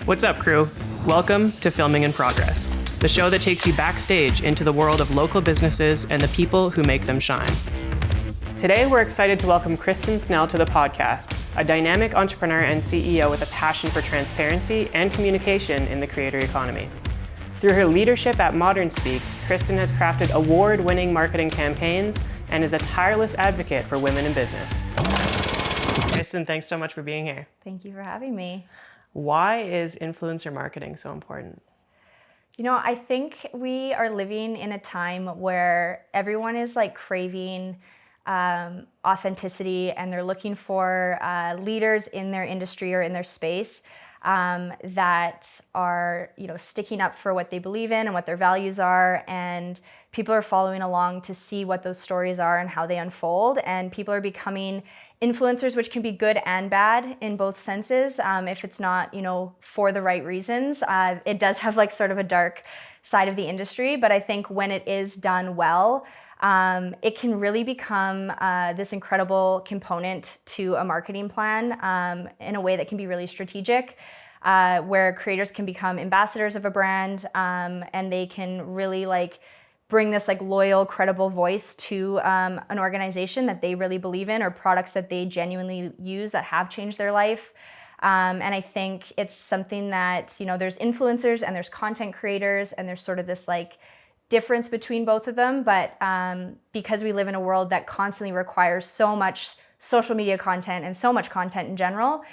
What's up, crew? Welcome to Filming in Progress, the show that takes you backstage into the world of local businesses and the people who make them shine. Today, we're excited to welcome Kristyn Snell to the podcast, a dynamic entrepreneur and CEO with a passion for transparency and communication in the creator economy. Through her leadership at MODERNSPEAK, Kristyn has crafted award-winning marketing campaigns and is a tireless advocate for women in business. Kristyn, thanks so much for being here. Thank you for having me. Why is influencer marketing so important? You know, I think we are living in a time where everyone is like craving authenticity, and they're looking for leaders in their industry or in their space that are, sticking up for what they believe in and what their values are. And people are following along to see what those stories are and how they unfold. And people are becoming influencers, which can be good and bad in both senses. If it's not, for the right reasons, it does have like sort of a dark side of the industry. But I think when it is done well, it can really become this incredible component to a marketing plan in a way that can be really strategic, where creators can become ambassadors of a brand, and they can really bring this loyal, credible voice to an organization that they really believe in, or products that they genuinely use that have changed their life. And I think it's something that, there's influencers and there's content creators, and there's sort of this difference between both of them. But because we live in a world that constantly requires so much social media content and so much content in general,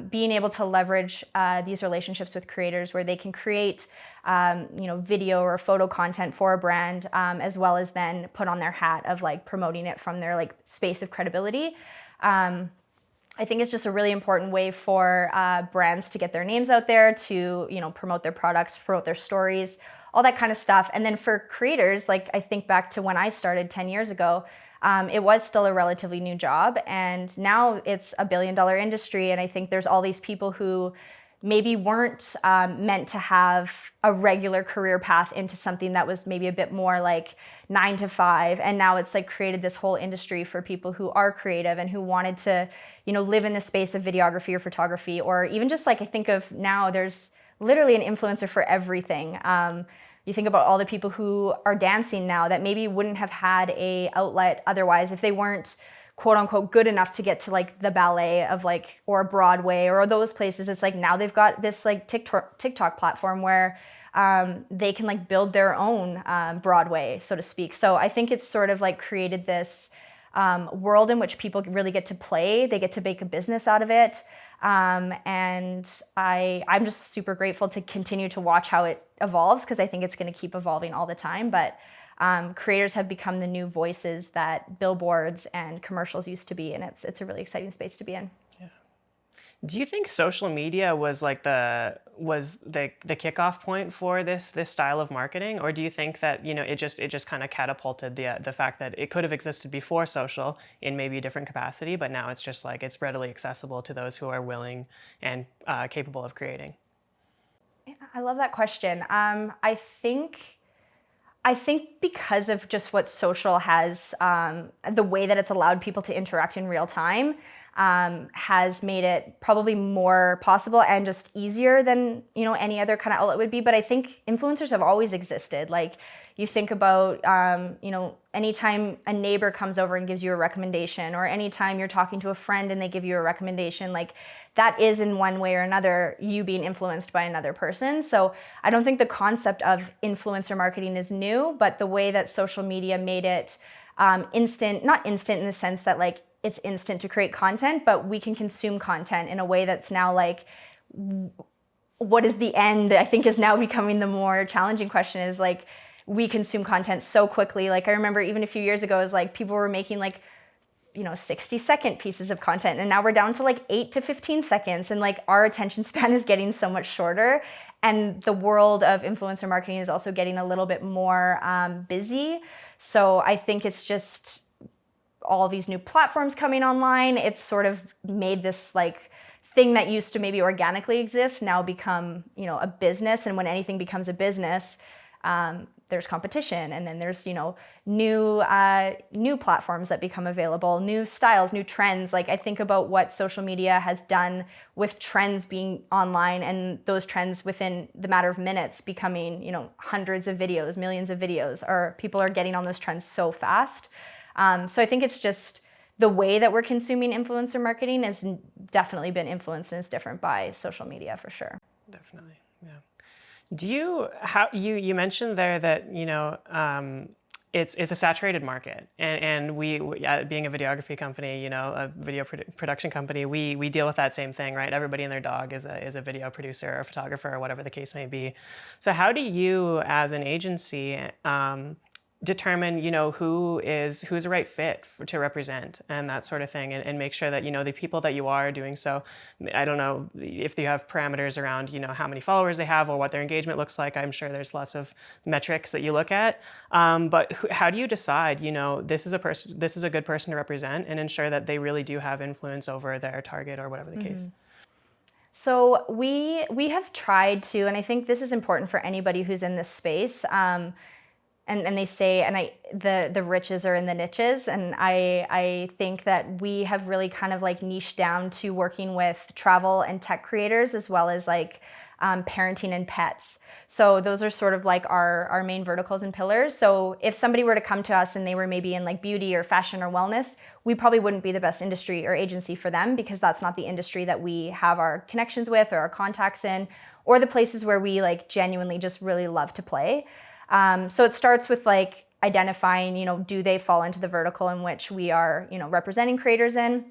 being able to leverage these relationships with creators where they can create video or photo content for a brand, as well as then put on their hat of promoting it from their space of credibility. I think it's just a really important way for brands to get their names out there, to promote their products, promote their stories, all that kind of stuff. And then for creators, I think back to when I started 10 years ago, it was still a relatively new job, and now it's a billion-dollar industry. And I think there's all these people who maybe weren't meant to have a regular career path into something that was maybe a bit more 9 to 5. And now it's created this whole industry for people who are creative and who wanted to, live in the space of videography or photography, or even just I think of now there's literally an influencer for everything. You think about all the people who are dancing now that maybe wouldn't have had a outlet otherwise if they weren't quote unquote good enough to get to the ballet of or Broadway or those places. It's now they've got this TikTok platform where they can build their own Broadway, so to speak. So I think it's sort of created this world in which people really get to play. They get to make a business out of it. And I'm just super grateful to continue to watch how it evolves, because I think it's going to keep evolving all the time. But creators have become the new voices that billboards and commercials used to be, and it's a really exciting space to be in. Yeah. Do you think social media was the kickoff point for this style of marketing, or do you think that it just kind of catapulted the fact that it could have existed before social in maybe a different capacity, but now it's just it's readily accessible to those who are willing and capable of creating? I love that question. I think because of just what social has, the way that it's allowed people to interact in real time, has made it probably more possible and just easier than any other kind of outlet would be. But I think influencers have always existed. You think about anytime a neighbor comes over and gives you a recommendation, or anytime you're talking to a friend and they give you a recommendation, that is in one way or another you being influenced by another person. So I don't think the concept of influencer marketing is new, but the way that social media made it not instant in the sense that it's instant to create content, but we can consume content in a way that's now what is the end, I think, is now becoming the more challenging question. Is we consume content so quickly. I remember even a few years ago, it was people were making 60-second pieces of content, and now we're down to 8 to 15 seconds, and our attention span is getting so much shorter. And the world of influencer marketing is also getting a little bit more busy. So I think it's just all these new platforms coming online. It's sort of made this thing that used to maybe organically exist now become a business. And when anything becomes a business, there's competition, and then there's, new platforms that become available, new styles, new trends. Like, I think about what social media has done with trends being online, and those trends within the matter of minutes becoming, hundreds of videos, millions of videos, or people are getting on those trends so fast. So I think it's just the way that we're consuming influencer marketing has definitely been influenced and is different by social media for sure. Definitely, yeah. You mentioned there that it's a saturated market, and we being a videography company, a video production company, we deal with that same thing, right? Everybody and their dog is a video producer or a photographer or whatever the case may be. So how do you, as an agency, determine who's a right fit to represent and that sort of thing, and make sure that the people that you are doing so, I don't know if you have parameters around how many followers they have or what their engagement looks like. I'm sure there's lots of metrics that you look at, but how do you decide this is a good person to represent and ensure that they really do have influence over their target or whatever the case? So we have tried to, and I think this is important for anybody who's in this space. And they say, the riches are in the niches. And I think that we have really kind of like niched down to working with travel and tech creators, as well as like parenting and pets. So those are sort of like our main verticals and pillars. So if somebody were to come to us and they were maybe in like beauty or fashion or wellness, we probably wouldn't be the best industry or agency for them, because that's not the industry that we have our connections with or our contacts in, or the places where we like genuinely just really love to play. So it starts with like identifying, do they fall into the vertical in which we are, representing creators in?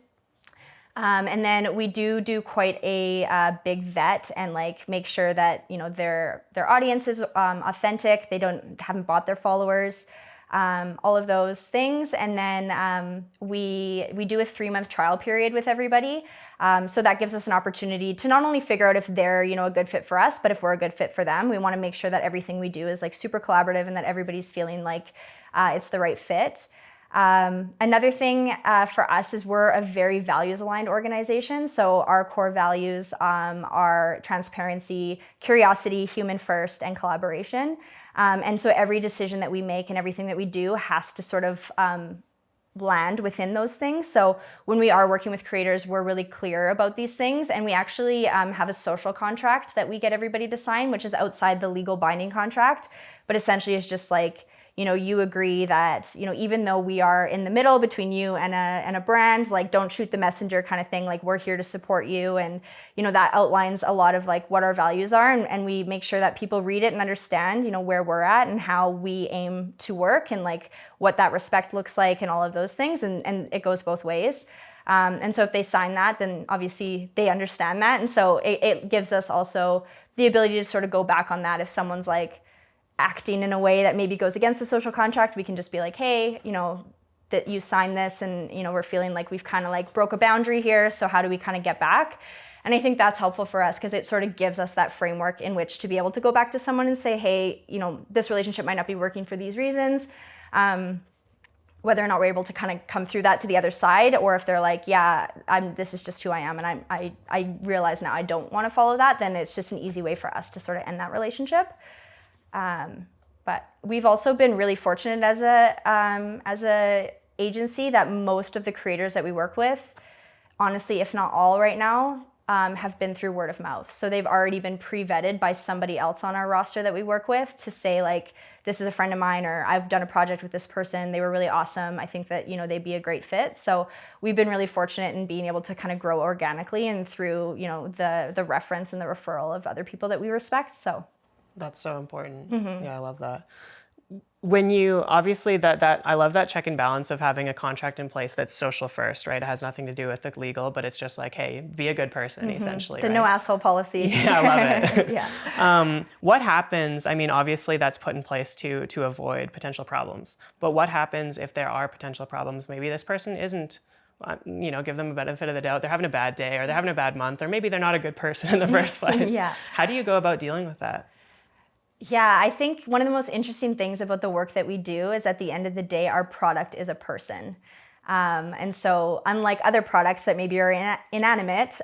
And then we do quite a big vet and like make sure that, their audience is authentic. They haven't bought their followers, all of those things. And then we do a 3-month trial period with everybody. So that gives us an opportunity to not only figure out if they're, a good fit for us, but if we're a good fit for them. We want to make sure that everything we do is like super collaborative and that everybody's feeling like it's the right fit. Another thing for us is we're a very values-aligned organization. So our core values are transparency, curiosity, human first, and collaboration. And so every decision that we make and everything that we do has to sort of land within those things. So when we are working with creators, we're really clear about these things, and we actually have a social contract that we get everybody to sign, which is outside the legal binding contract, but essentially it's just like, you agree that, even though we are in the middle between you and a brand, like don't shoot the messenger kind of thing, like we're here to support you. And, that outlines a lot of like what our values are. And we make sure that people read it and understand, where we're at and how we aim to work and like what that respect looks like and all of those things. And it goes both ways. And so if they sign that, then obviously they understand that. And so it gives us also the ability to sort of go back on that. If someone's like acting in a way that maybe goes against the social contract, we can just be like, hey, that you signed this and, we're feeling like we've kind of like broke a boundary here. So how do we kind of get back? And I think that's helpful for us because it sort of gives us that framework in which to be able to go back to someone and say, hey, this relationship might not be working for these reasons. Whether or not we're able to kind of come through that to the other side, or if they're like, yeah, this is just who I am, and I realize now I don't want to follow that, then it's just an easy way for us to sort of end that relationship. But we've also been really fortunate as a agency that most of the creators that we work with, honestly, if not all right now, have been through word of mouth. So they've already been pre-vetted by somebody else on our roster that we work with to say like, this is a friend of mine, or I've done a project with this person. They were really awesome. I think that, they'd be a great fit. So we've been really fortunate in being able to kind of grow organically and through, the reference and the referral of other people that we respect. So that's so important. Mm-hmm. Yeah, I love that. When you, obviously that I love that check and balance of having a contract in place that's social first, right? It has nothing to do with the legal, but it's just like, hey, be a good person, mm-hmm. essentially. The right? No asshole policy. Yeah, I love it. Yeah. What happens, obviously that's put in place to avoid potential problems, but what happens if there are potential problems? Maybe this person isn't, give them a benefit of the doubt. They're having a bad day, or they're having a bad month, or maybe they're not a good person in the first place. Yeah. How do you go about dealing with that? Yeah, I think one of the most interesting things about the work that we do is at the end of the day, our product is a person. And so unlike other products that maybe are inanimate,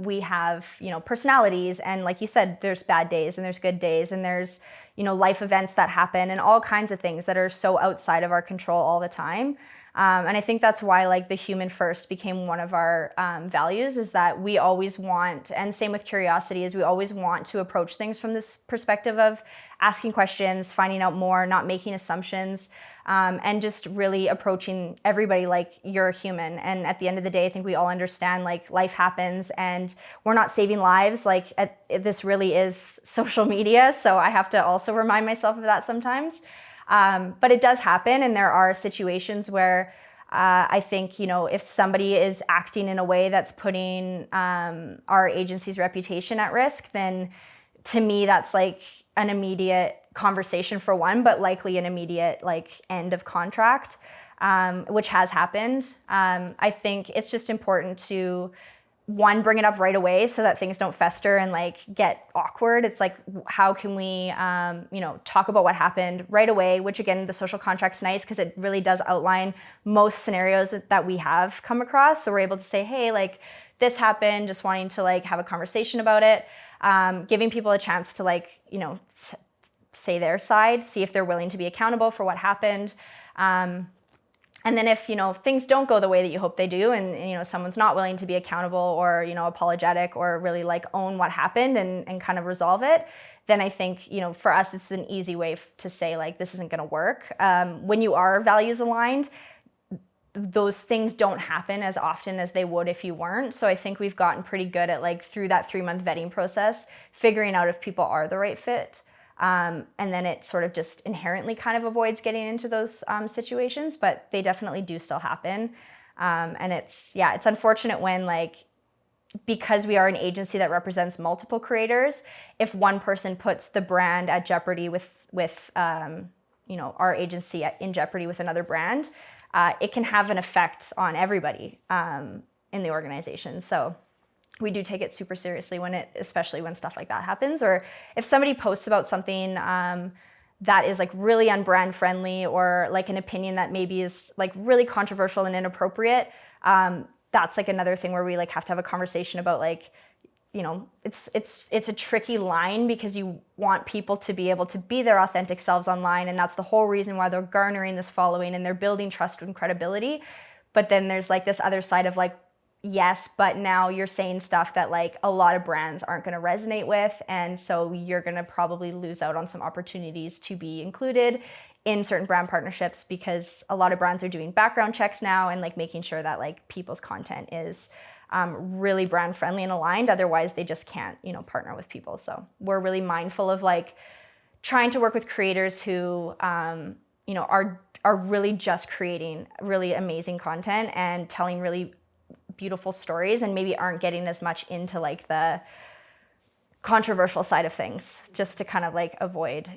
we have, personalities. And like you said, there's bad days and there's good days and there's, life events that happen and all kinds of things that are so outside of our control all the time. And I think that's why like the human first became one of our values, is that we always want, and same with curiosity, is we always want to approach things from this perspective of asking questions, finding out more, not making assumptions, and just really approaching everybody like you're a human. And at the end of the day, I think we all understand like life happens and we're not saving lives. Like this really is social media. So I have to also remind myself of that sometimes. But it does happen, and there are situations where I think, if somebody is acting in a way that's putting our agency's reputation at risk, then to me that's like an immediate conversation for one, but likely an immediate like end of contract, which has happened. I think it's just important to bring it up right away so that things don't fester and like get awkward. It's like, how can we, talk about what happened right away, which again, the social contract's nice because it really does outline most scenarios that we have come across. So we're able to say, hey, like this happened, just wanting to like have a conversation about it, giving people a chance to like, say their side, see if they're willing to be accountable for what happened. And then if, things don't go the way that you hope they do, and, someone's not willing to be accountable or, apologetic or really like own what happened and kind of resolve it, then I think, for us, it's an easy way to say like, this isn't going to work. When you are values aligned, those things don't happen as often as they would if you weren't. So I think we've gotten pretty good at like through that 3-month vetting process, figuring out if people are the right fit. And then it sort of just inherently kind of avoids getting into those situations, but they definitely do still happen. And it's unfortunate when like, because we are an agency that represents multiple creators, if one person puts the brand at jeopardy with our agency in jeopardy with another brand, it can have an effect on everybody in the organization. So we do take it super seriously especially when stuff like that happens, or if somebody posts about something that is like really unbrand friendly, or like an opinion that maybe is like really controversial and inappropriate. That's like another thing where we like have to have a conversation about like, it's a tricky line because you want people to be able to be their authentic selves online, and that's the whole reason why they're garnering this following and they're building trust and credibility. But then there's like this other side of like, yes, but now you're saying stuff that like a lot of brands aren't going to resonate with. And so you're going to probably lose out on some opportunities to be included in certain brand partnerships, because a lot of brands are doing background checks now and like making sure that like people's content is really brand friendly and aligned. Otherwise they just can't, partner with people. So we're really mindful of like trying to work with creators who, are really just creating really amazing content and telling really beautiful stories, and maybe aren't getting as much into like the controversial side of things, just to kind of like avoid,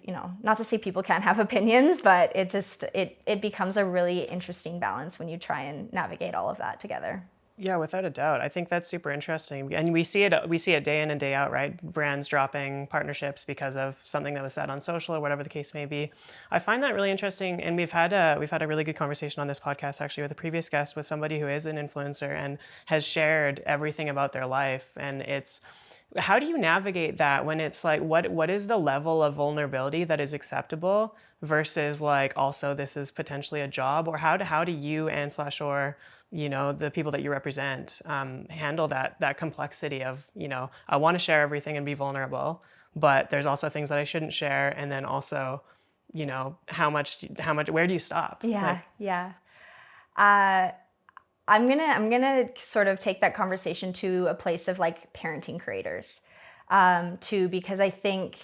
not to say people can't have opinions, but it becomes a really interesting balance when you try and navigate all of that together. Yeah, without a doubt. I think that's super interesting. And we see it day in and day out, right? Brands dropping partnerships because of something that was said on social or whatever the case may be. I find that really interesting. And we've had a really good conversation on this podcast actually with a previous guest, with somebody who is an influencer and has shared everything about their life. And how do you navigate that when it's like, what is the level of vulnerability that is acceptable versus like, also this is potentially a job? Or how do you or the people that you represent handle that complexity of, I want to share everything and be vulnerable, but there's also things that I shouldn't share. And then also, how much, where do you stop? Yeah. I'm gonna sort of take that conversation to a place of like parenting creators, too, because I think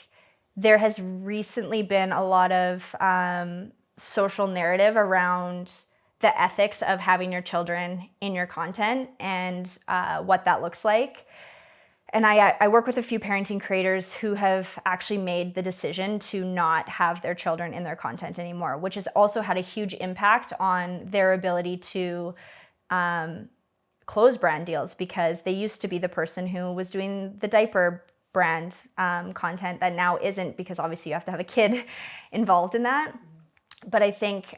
there has recently been a lot of social narrative around the ethics of having your children in your content and what that looks like. And I work with a few parenting creators who have actually made the decision to not have their children in their content anymore, which has also had a huge impact on their ability to close brand deals, because they used to be the person who was doing the diaper brand content that now isn't, because obviously you have to have a kid involved in that. But I think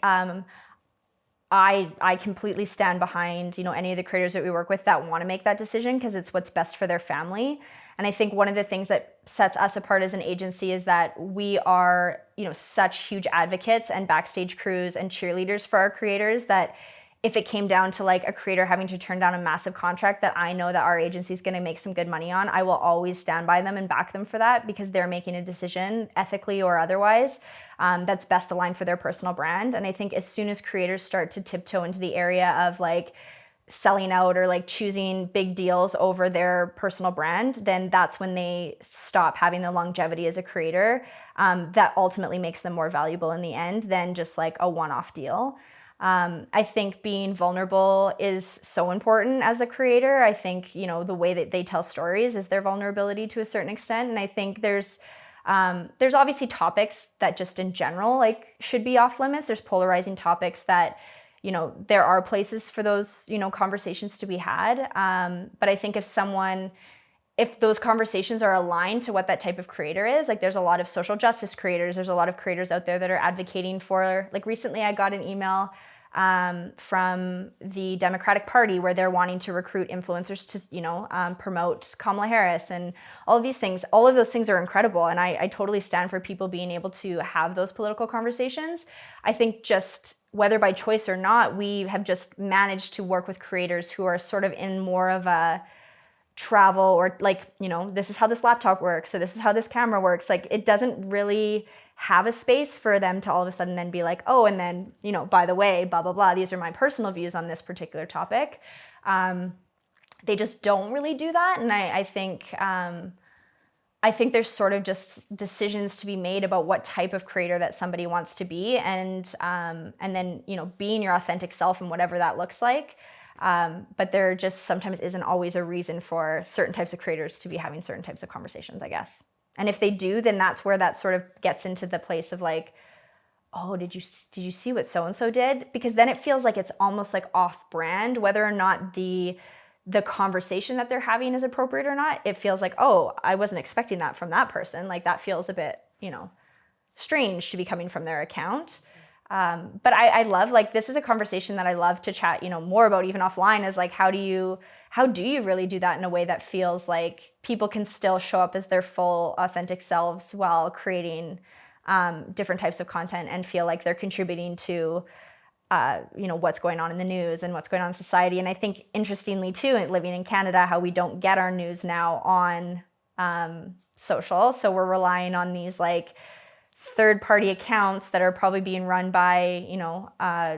I completely stand behind, any of the creators that we work with that want to make that decision, because it's what's best for their family. And I think one of the things that sets us apart as an agency is that we are, such huge advocates and backstage crews and cheerleaders for our creators that if it came down to like a creator having to turn down a massive contract that I know that our agency is going to make some good money on, I will always stand by them and back them for that because they're making a decision, ethically or otherwise, that's best aligned for their personal brand. And I think as soon as creators start to tiptoe into the area of like selling out or like choosing big deals over their personal brand, then that's when they stop having the longevity as a creator that ultimately makes them more valuable in the end than just like a one-off deal. I think being vulnerable is so important as a creator. I think, the way that they tell stories is their vulnerability to a certain extent. And I think there's obviously topics that just in general, like should be off limits. There's polarizing topics that, there are places for those, conversations to be had. But I think if those conversations are aligned to what that type of creator is, like there's a lot of social justice creators, there's a lot of creators out there that are advocating for, like recently I got an email from the Democratic Party where they're wanting to recruit influencers to, promote Kamala Harris and all of these things. All of those things are incredible. And I totally stand for people being able to have those political conversations. I think just whether by choice or not, we have just managed to work with creators who are sort of in more of a travel or like, this is how this laptop works, so this is how this camera works. Like it doesn't really have a space for them to all of a sudden then be like, oh, and then, by the way, blah, blah, blah, these are my personal views on this particular topic. They just don't really do that. And I think there's sort of just decisions to be made about what type of creator that somebody wants to be. And then, being your authentic self and whatever that looks like. But there just sometimes isn't always a reason for certain types of creators to be having certain types of conversations, I guess. And if they do, then that's where that sort of gets into the place of like, oh, did you see what so-and-so did? Because then it feels like it's almost like off-brand, whether or not the conversation that they're having is appropriate or not. It feels like, oh, I wasn't expecting that from that person. Like that feels a bit, strange to be coming from their account. But I love, like, this is a conversation that I love to chat, more about even offline is like, how do you really do that in a way that feels like people can still show up as their full authentic selves while creating different types of content and feel like they're contributing to, what's going on in the news and what's going on in society. And I think interestingly too, living in Canada, how we don't get our news now on social. So we're relying on these like third-party accounts that are probably being run by,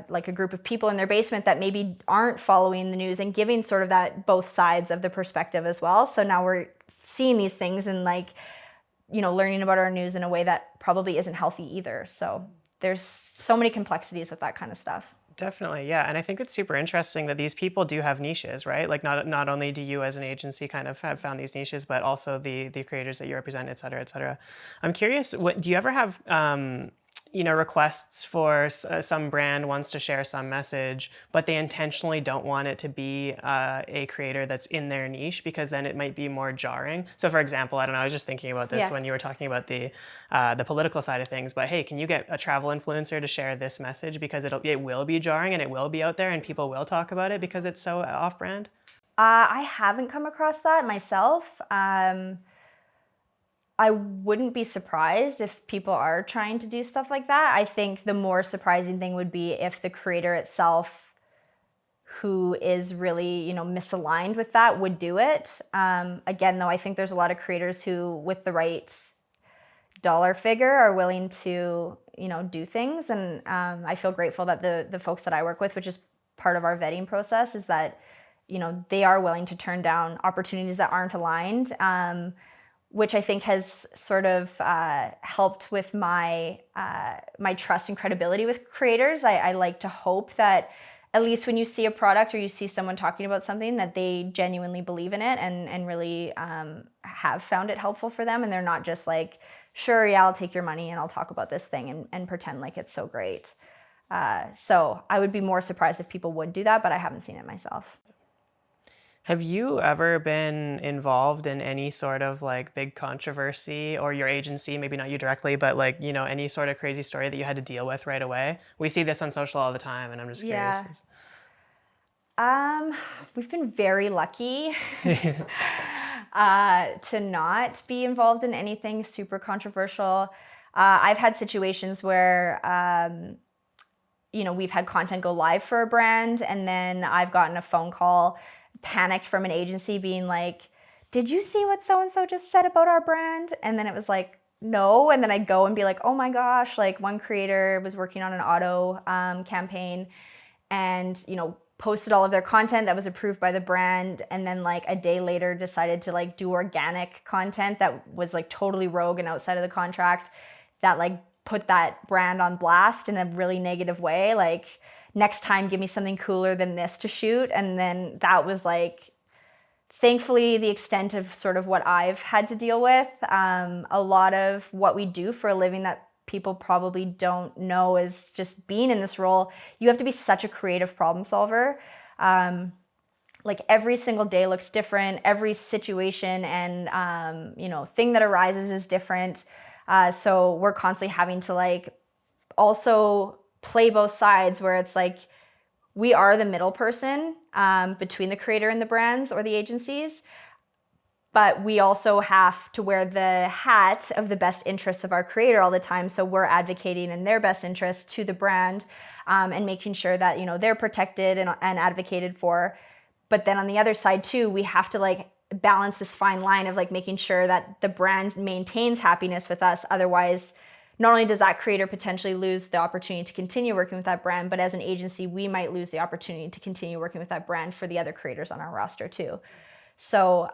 like a group of people in their basement that maybe aren't following the news and giving sort of that both sides of the perspective as well. So now we're seeing these things and like, learning about our news in a way that probably isn't healthy either. So there's so many complexities with that kind of stuff. Definitely, yeah. And I think it's super interesting that these people do have niches, right? Like not only do you as an agency kind of have found these niches, but also the creators that you represent, et cetera, et cetera. I'm curious, do you ever have, requests for some brand wants to share some message, but they intentionally don't want it to be a creator that's in their niche because then it might be more jarring. So for example, I don't know, I was just thinking about this when you were talking about the political side of things, but hey, can you get a travel influencer to share this message because it will be jarring and it will be out there and people will talk about it because it's so off-brand? I haven't come across that myself. I wouldn't be surprised if people are trying to do stuff like that. I think the more surprising thing would be if the creator itself, who is really, misaligned with that, would do it. Again, though, I think there's a lot of creators who, with the right dollar figure, are willing to, do things. And I feel grateful that the folks that I work with, which is part of our vetting process, is that, they are willing to turn down opportunities that aren't aligned. Which I think has sort of helped with my trust and credibility with creators. I like to hope that at least when you see a product or you see someone talking about something, that they genuinely believe in it and really have found it helpful for them. And they're not just like, sure, yeah, I'll take your money and I'll talk about this thing and pretend like it's so great. So I would be more surprised if people would do that, but I haven't seen it myself. Have you ever been involved in any sort of like big controversy, or your agency, maybe not you directly, but like, any sort of crazy story that you had to deal with right away? We see this on social all the time and I'm just curious. We've been very lucky. to not be involved in anything super controversial. I've had situations where, we've had content go live for a brand, and then I've gotten a phone call, panicked, from an agency being like, did you see what so-and-so just said about our brand? And then it was like, no. And then I'd go and be like, oh my gosh, like one creator was working on an auto campaign and, posted all of their content that was approved by the brand, and then like a day later decided to like do organic content that was like totally rogue and outside of the contract, that like put that brand on blast in a really negative way. Like, next time give me something cooler than this to shoot. And then that was like, thankfully, the extent of sort of what I've had to deal with. A lot of what we do for a living that people probably don't know is just being in this role. You have to be such a creative problem solver. Like every single day looks different. Every situation and thing that arises is different. So we're constantly having to like also play both sides, where it's like we are the middle person between the creator and the brands or the agencies. But we also have to wear the hat of the best interests of our creator all the time. So we're advocating in their best interests to the brand and making sure that, they're protected and advocated for. But then on the other side too, we have to like balance this fine line of like making sure that the brand maintains happiness with us. Otherwise, not only does that creator potentially lose the opportunity to continue working with that brand, but as an agency, we might lose the opportunity to continue working with that brand for the other creators on our roster too. So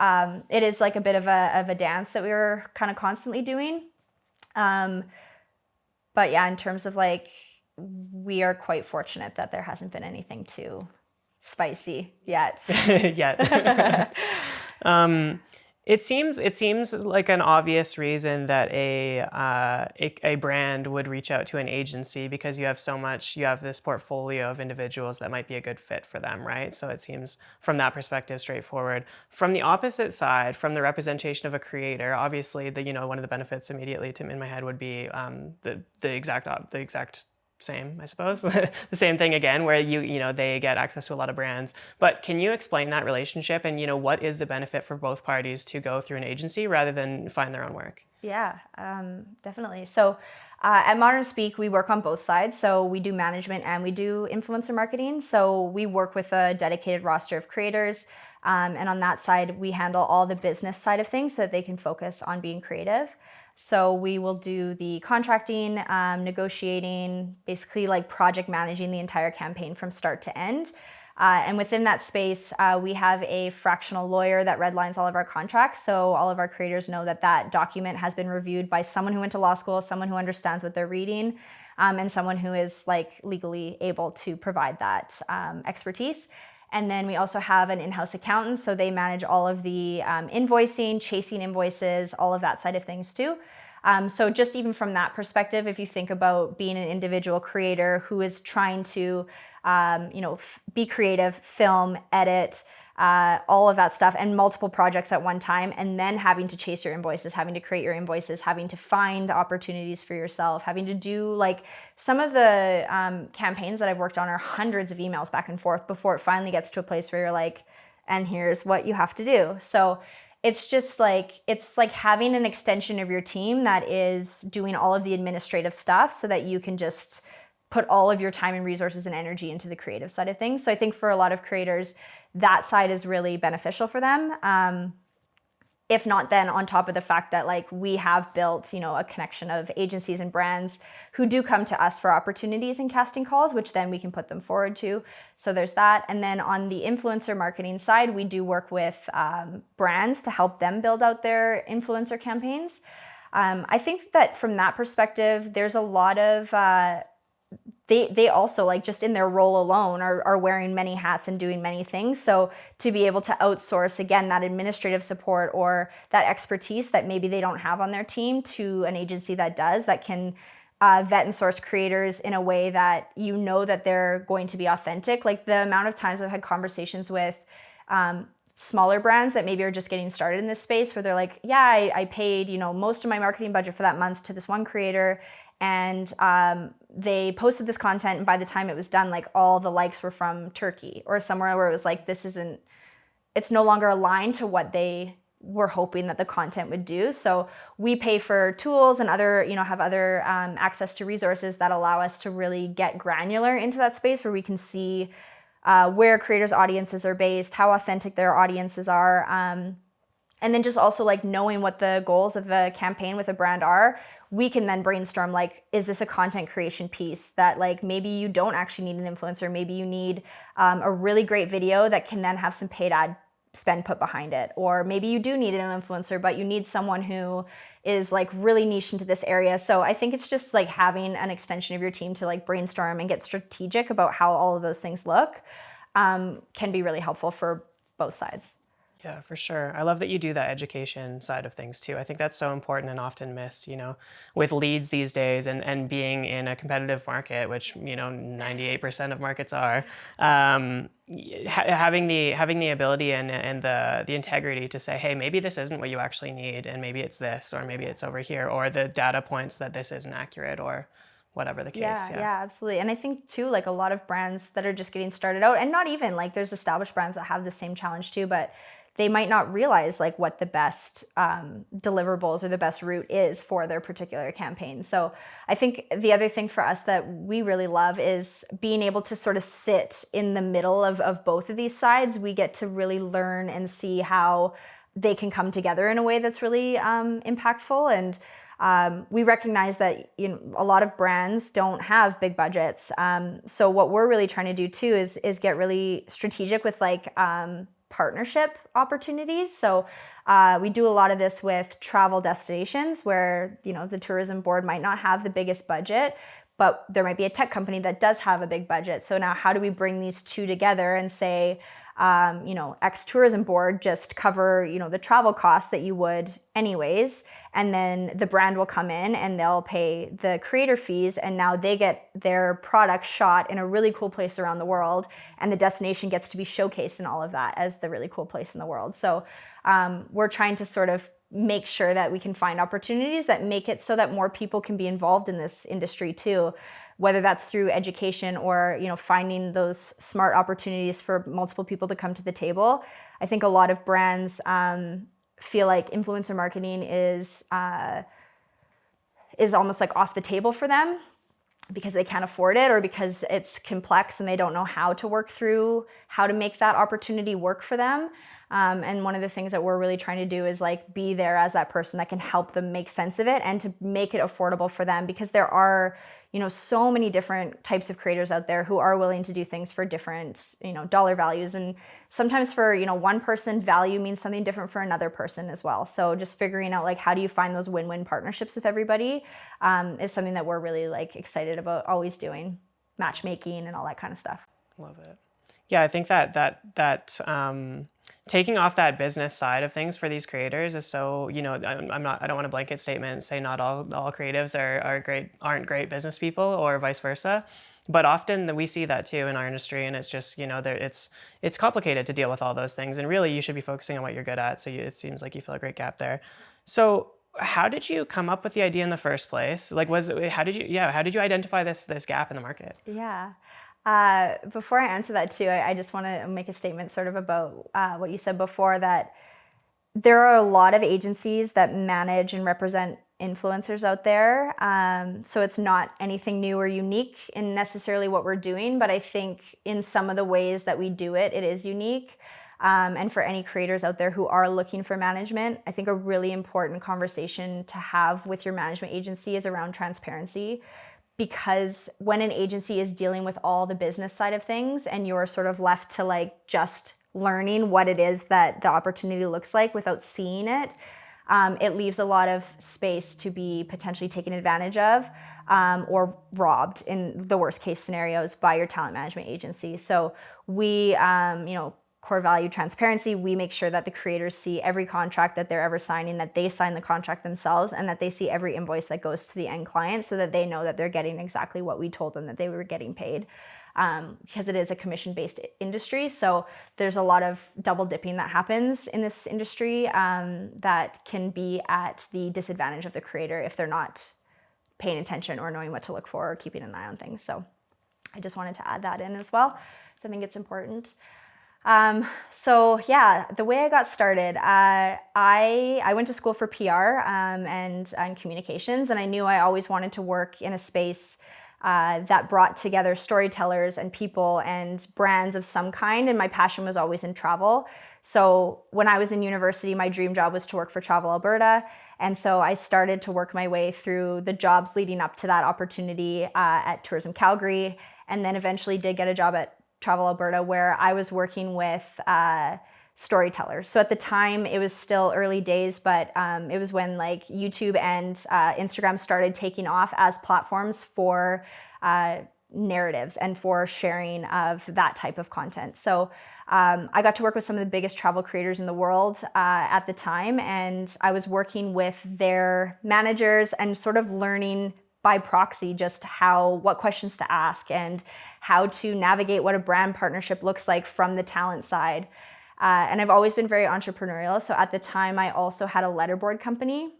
it is like a bit of a dance that we were kind of constantly doing. But yeah, in terms of like, we are quite fortunate that there hasn't been anything too spicy yet. Yet. It seems like an obvious reason that a brand would reach out to an agency, because you have this portfolio of individuals that might be a good fit for them, right? So it seems from that perspective straightforward. From the opposite side, from the representation of a creator, obviously one of the benefits immediately in my head would be the exact same, I suppose. The same thing again, where they get access to a lot of brands. But can you explain that relationship, and what is the benefit for both parties to go through an agency rather than find their own work? Yeah, definitely. So at MODERNSPEAK, we work on both sides. So we do management and we do influencer marketing. So we work with a dedicated roster of creators. And on that side, we handle all the business side of things so that they can focus on being creative. So we will do the contracting, negotiating, basically like project managing the entire campaign from start to end. And within that space, we have a fractional lawyer that redlines all of our contracts. So all of our creators know that that document has been reviewed by someone who went to law school, someone who understands what they're reading, and someone who is like legally able to provide that expertise. And then we also have an in-house accountant, so they manage all of the invoicing, chasing invoices, all of that side of things too. So just even from that perspective, if you think about being an individual creator who is trying to, be creative, film, edit, all of that stuff, and multiple projects at one time, and then having to chase your invoices, having to create your invoices, having to find opportunities for yourself, having to do like some of the campaigns that I've worked on are hundreds of emails back and forth before it finally gets to a place where you're like, and here's what you have to do. So it's just like, it's like having an extension of your team that is doing all of the administrative stuff so that you can just put all of your time and resources and energy into the creative side of things. So I think for a lot of creators, that side is really beneficial for them. If not, then on top of the fact that like we have built, a connection of agencies and brands who do come to us for opportunities and casting calls, which then we can put them forward to. So there's that. And then on the influencer marketing side, we do work with brands to help them build out their influencer campaigns. I think that from that perspective, there's a lot of they also, like, just in their role alone are wearing many hats and doing many things. So to be able to outsource, again, that administrative support or that expertise that maybe they don't have on their team to an agency that does, that can vet and source creators in a way that that they're going to be authentic. Like the amount of times I've had conversations with smaller brands that maybe are just getting started in this space where they're like, yeah, I paid, most of my marketing budget for that month to this one creator, and they posted this content, and by the time it was done, like all the likes were from Turkey or somewhere where it was like, it's no longer aligned to what they we're hoping that the content would do. So we pay for tools and other, have other access to resources that allow us to really get granular into that space where we can see where creators' audiences are based, how authentic their audiences are, and then just also like knowing what the goals of a campaign with a brand are. We can then brainstorm, like, is this a content creation piece that like maybe you don't actually need an influencer, maybe you need a really great video that can then have some paid ad spend put behind it, or maybe you do need an influencer but you need someone who is like really niche into this area. So I think it's just like having an extension of your team to like brainstorm and get strategic about how all of those things look can be really helpful for both sides. Yeah, for sure. I love that you do that education side of things too. I think that's so important and often missed, with leads these days and being in a competitive market, which, 98% of markets are, having the ability and the integrity to say, hey, maybe this isn't what you actually need, and maybe it's this, or maybe it's over here, or the data points that this isn't accurate, or whatever the case. Yeah, absolutely. And I think too, like a lot of brands that are just getting started out, and not even like there's established brands that have the same challenge too, but they might not realize like what the best deliverables or the best route is for their particular campaign. So I think the other thing for us that we really love is being able to sort of sit in the middle of both of these sides. We get to really learn and see how they can come together in a way that's really impactful. And we recognize that a lot of brands don't have big budgets. So what we're really trying to do too is get really strategic with like partnership opportunities. So we do a lot of this with travel destinations where the tourism board might not have the biggest budget, but there might be a tech company that does have a big budget. So now how do we bring these two together and say, X tourism board just cover, the travel costs that you would anyways. And then the brand will come in and they'll pay the creator fees. And now they get their product shot in a really cool place around the world. And the destination gets to be showcased in all of that as the really cool place in the world. So we're trying to sort of make sure that we can find opportunities that make it so that more people can be involved in this industry too, whether that's through education or finding those smart opportunities for multiple people to come to the table. I think a lot of brands feel like influencer marketing is almost like off the table for them because they can't afford it or because it's complex and they don't know how to work through how to make that opportunity work for them. And one of the things that we're really trying to do is like be there as that person that can help them make sense of it and to make it affordable for them, because there are so many different types of creators out there who are willing to do things for different dollar values, and sometimes for one person, value means something different for another person as well. So just figuring out like how do you find those win-win partnerships with everybody is something that we're really like excited about always doing, matchmaking and all that kind of stuff. Love it. Yeah, I think that taking off that business side of things for these creators is so, I don't want a blanket statement and say not all creatives aren't great business people or vice versa, but often we see that too in our industry, and it's just, it's complicated to deal with all those things, and really you should be focusing on what you're good at. So it seems like you fill a great gap there. So how did you come up with the idea in the first place? Like, how did you identify this gap in the market? Yeah. Before I answer that too, I just want to make a statement sort of about what you said before, that there are a lot of agencies that manage and represent influencers out there. So it's not anything new or unique in necessarily what we're doing, but I think in some of the ways that we do it, it is unique. And for any creators out there who are looking for management, I think a really important conversation to have with your management agency is around transparency. Because when an agency is dealing with all the business side of things and you're sort of left to like just learning what it is that the opportunity looks like without seeing it, it leaves a lot of space to be potentially taken advantage of or robbed in the worst case scenarios by your talent management agency. So we, core value transparency, we make sure that the creators see every contract that they're ever signing, that they sign the contract themselves, and that they see every invoice that goes to the end client so that they know that they're getting exactly what we told them that they were getting paid. Because it is a commission-based industry, so there's a lot of double dipping that happens in this industry that can be at the disadvantage of the creator if they're not paying attention or knowing what to look for or keeping an eye on things. So I just wanted to add that in as well, so I think it's important. So yeah, the way I got started, I went to school for PR and communications, and I knew I always wanted to work in a space that brought together storytellers and people and brands of some kind, and my passion was always in travel. So when I was in university, my dream job was to work for Travel Alberta, and so I started to work my way through the jobs leading up to that opportunity at Tourism Calgary, and then eventually did get a job at Travel Alberta where I was working with storytellers. So at the time it was still early days, but it was when like YouTube and Instagram started taking off as platforms for narratives and for sharing of that type of content. So I got to work with some of the biggest travel creators in the world at the time, and I was working with their managers and sort of learning by proxy just what questions to ask and how to navigate what a brand partnership looks like from the talent side. And I've always been very entrepreneurial. So at the time, I also had a letterboard company,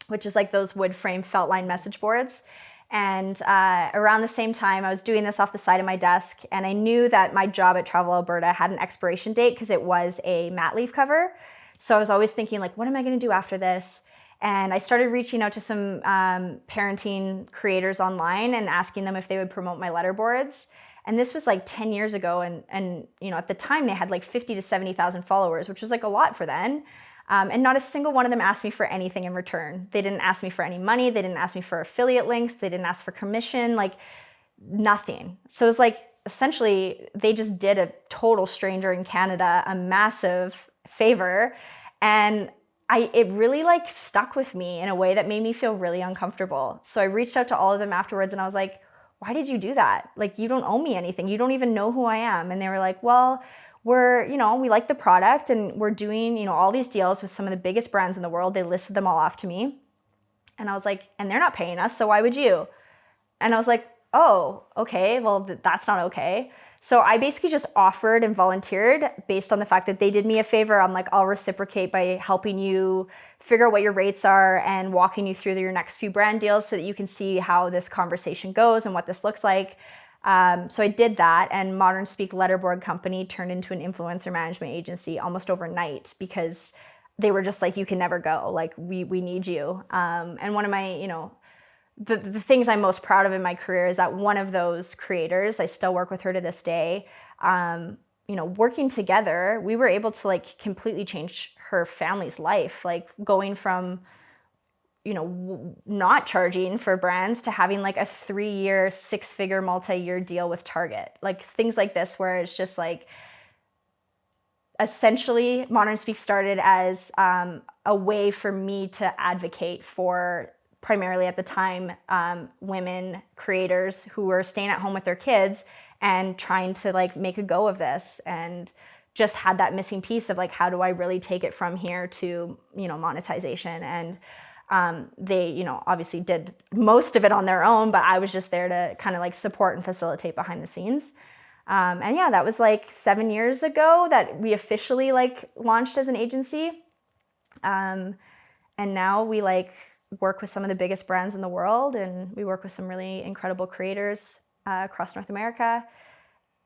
which is like those wood frame felt line message boards. And around the same time, I was doing this off the side of my desk, and I knew that my job at Travel Alberta had an expiration date because it was a mat leaf cover. So I was always thinking, like, what am I going to do after this? And I started reaching out to some parenting creators online and asking them if they would promote my letterboards. And this was like 10 years ago. And you know, at the time they had like 50 to 70,000 followers, which was like a lot for then. And not a single one of them asked me for anything in return. They didn't ask me for any money. They didn't ask me for affiliate links. They didn't ask for commission, like nothing. So it was like, essentially, they just did a total stranger in Canada a massive favor. And it really like stuck with me in a way that made me feel really uncomfortable. So I reached out to all of them afterwards and I was like, why did you do that? Like, you don't owe me anything. You don't even know who I am. And they were like, well, we like the product and we're doing, all these deals with some of the biggest brands in the world. They listed them all off to me. And I was like, and they're not paying us, so why would you? And I was like, oh, okay, well, that's not okay. So I basically just offered and volunteered based on the fact that they did me a favor. I'm like, I'll reciprocate by helping you figure out what your rates are and walking you through your next few brand deals so that you can see how this conversation goes and what this looks like. So I did that, and MODERNSPEAK letterboard company turned into an influencer management agency almost overnight because they were just like, you can never go. Like, we need you. And one of my, the things I'm most proud of in my career is that one of those creators, I still work with her to this day, working together, we were able to like completely change her family's life, like going from, not charging for brands to having like a 3-year, 6-figure, multi-year deal with Target, like things like this, where it's just like, essentially MODERNSPEAK started as a way for me to advocate for primarily at the time, women creators who were staying at home with their kids and trying to like make a go of this, and just had that missing piece of like, how do I really take it from here to, monetization? And they, obviously did most of it on their own, but I was just there to kind of like support and facilitate behind the scenes. And yeah, that was like 7 years ago that we officially like launched as an agency. And now we like work with some of the biggest brands in the world, and we work with some really incredible creators across North America,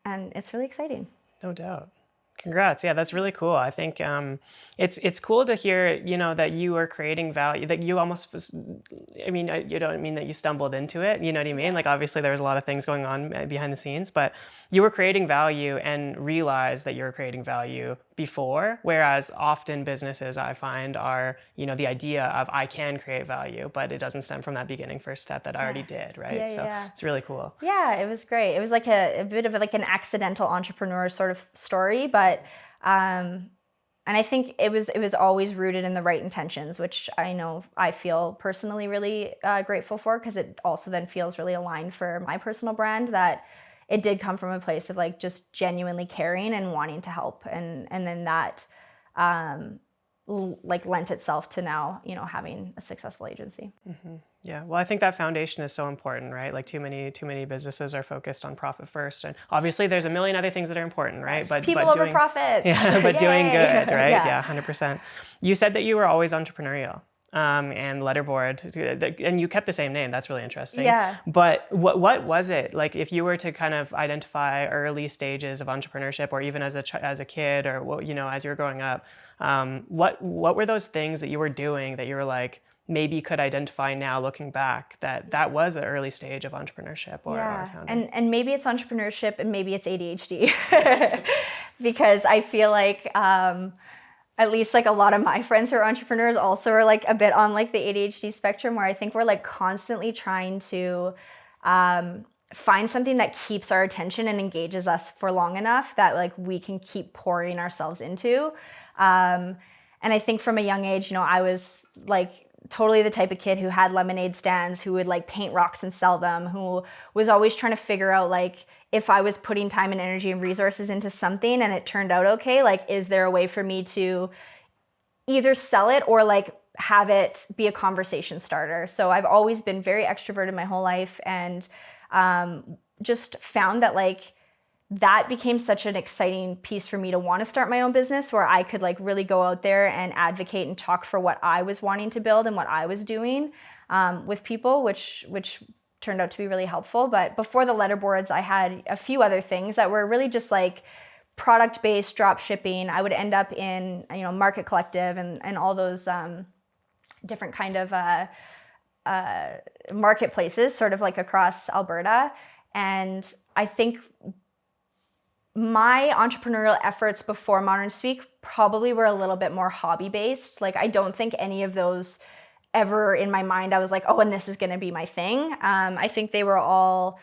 and it's really exciting. No doubt. Congrats. Yeah, that's really cool. I think it's cool to hear, that you are creating value, that you almost, you don't mean that you stumbled into it, you know what I mean? Like, obviously there was a lot of things going on behind the scenes, but you were creating value and realized that you were creating value before, whereas often businesses I find are, the idea of I can create value, but it doesn't stem from that beginning first step that I already did, right? It's really cool. Yeah, it was great. It was like a bit of like an accidental entrepreneur sort of story, but and I think it was always rooted in the right intentions, which I feel personally really grateful for, because it also then feels really aligned for my personal brand, that it did come from a place of like just genuinely caring and wanting to help, and then that like lent itself to now having a successful agency. Mm-hmm. Yeah, well, I think that foundation is so important, right? Like too many businesses are focused on profit first, and obviously there's a million other things that are important, right? Yes, people over profits. Yeah, but doing good, right? Yeah, 100%. You said that you were always entrepreneurial. and letterboard, and you kept the same name. That's really interesting. Yeah. But what was it like, if you were to kind of identify early stages of entrepreneurship, or even as a kid, or as you were growing up, what were those things that you were doing that you were like, maybe could identify now looking back that was an early stage of entrepreneurship or founding? And maybe it's entrepreneurship and maybe it's ADHD because I feel like at least like a lot of my friends who are entrepreneurs also are like a bit on like the ADHD spectrum, where I think we're like constantly trying to find something that keeps our attention and engages us for long enough that like we can keep pouring ourselves into. And I think from a young age, I was like totally the type of kid who had lemonade stands, who would like paint rocks and sell them, who was always trying to figure out like, if I was putting time and energy and resources into something and it turned out okay, like, is there a way for me to either sell it or like have it be a conversation starter? So I've always been very extroverted my whole life, and just found that like that became such an exciting piece for me to want to start my own business, where I could like really go out there and advocate and talk for what I was wanting to build and what I was doing with people, which turned out to be really helpful. But before the letterboards, I had a few other things that were really just like product-based drop shipping. I would end up in Market Collective and all those different kind of marketplaces sort of like across Alberta. And I think my entrepreneurial efforts before MODERNSPEAK probably were a little bit more hobby-based. Like, I don't think any of those ever in my mind I was like, oh, and this is going to be my thing. I think they were all,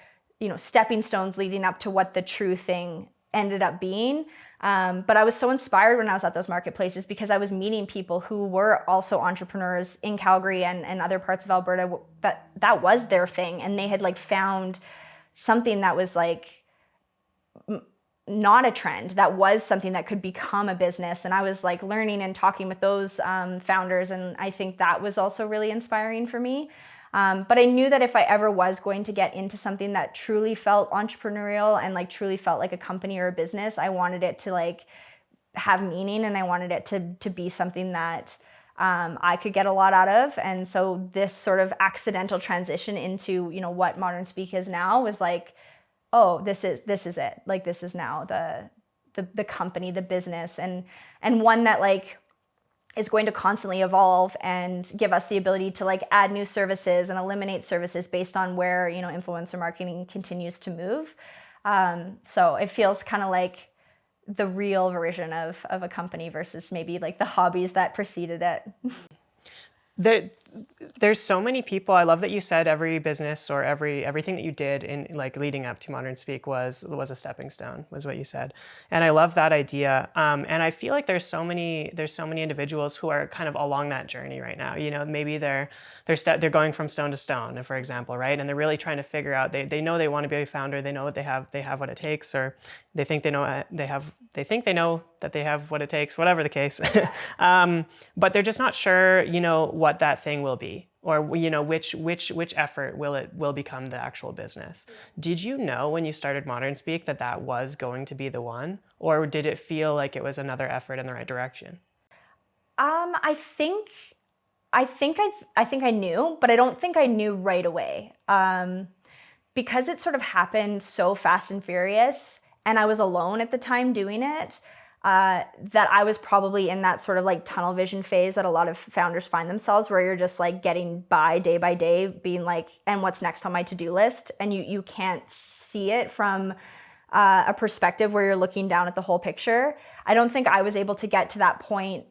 stepping stones leading up to what the true thing ended up being. But I was so inspired when I was at those marketplaces because I was meeting people who were also entrepreneurs in Calgary and other parts of Alberta, but that was their thing. And they had like found something that was like not a trend, that was something that could become a business. And I was like learning and talking with those founders. And I think that was also really inspiring for me. But I knew that if I ever was going to get into something that truly felt entrepreneurial and like truly felt like a company or a business, I wanted it to like have meaning, and I wanted it to be something that I could get a lot out of. And so this sort of accidental transition into, what MODERNSPEAK is now was like, oh, this is it. Like, this is now the company, the business, and one that like is going to constantly evolve and give us the ability to like add new services and eliminate services based on where, influencer marketing continues to move. So it feels kind of like the real version of a company versus maybe like the hobbies that preceded it. There's so many people. I love that you said every business or everything that you did in like leading up to MODERNSPEAK was a stepping stone, was what you said. And I love that idea. And I feel like there's so many individuals who are kind of along that journey right now. Maybe they're going from stone to stone, for example, right? And they're really trying to figure out, they know they want to be a founder, they know that they have what it takes, or they think they know that they have what it takes, whatever the case. But they're just not sure, what that thing will be, or which effort will become the actual business. Did you know when you started MODERNSPEAK that was going to be the one, or did it feel like it was another effort in the right direction? I think I knew, but I don't think I knew right away. Because it sort of happened so fast and furious, and I was alone at the time doing it, that I was probably in that sort of like tunnel vision phase that a lot of founders find themselves, where you're just like getting by day, being like, and what's next on my to-do list? And you can't see it from a perspective where you're looking down at the whole picture. I don't think I was able to get to that point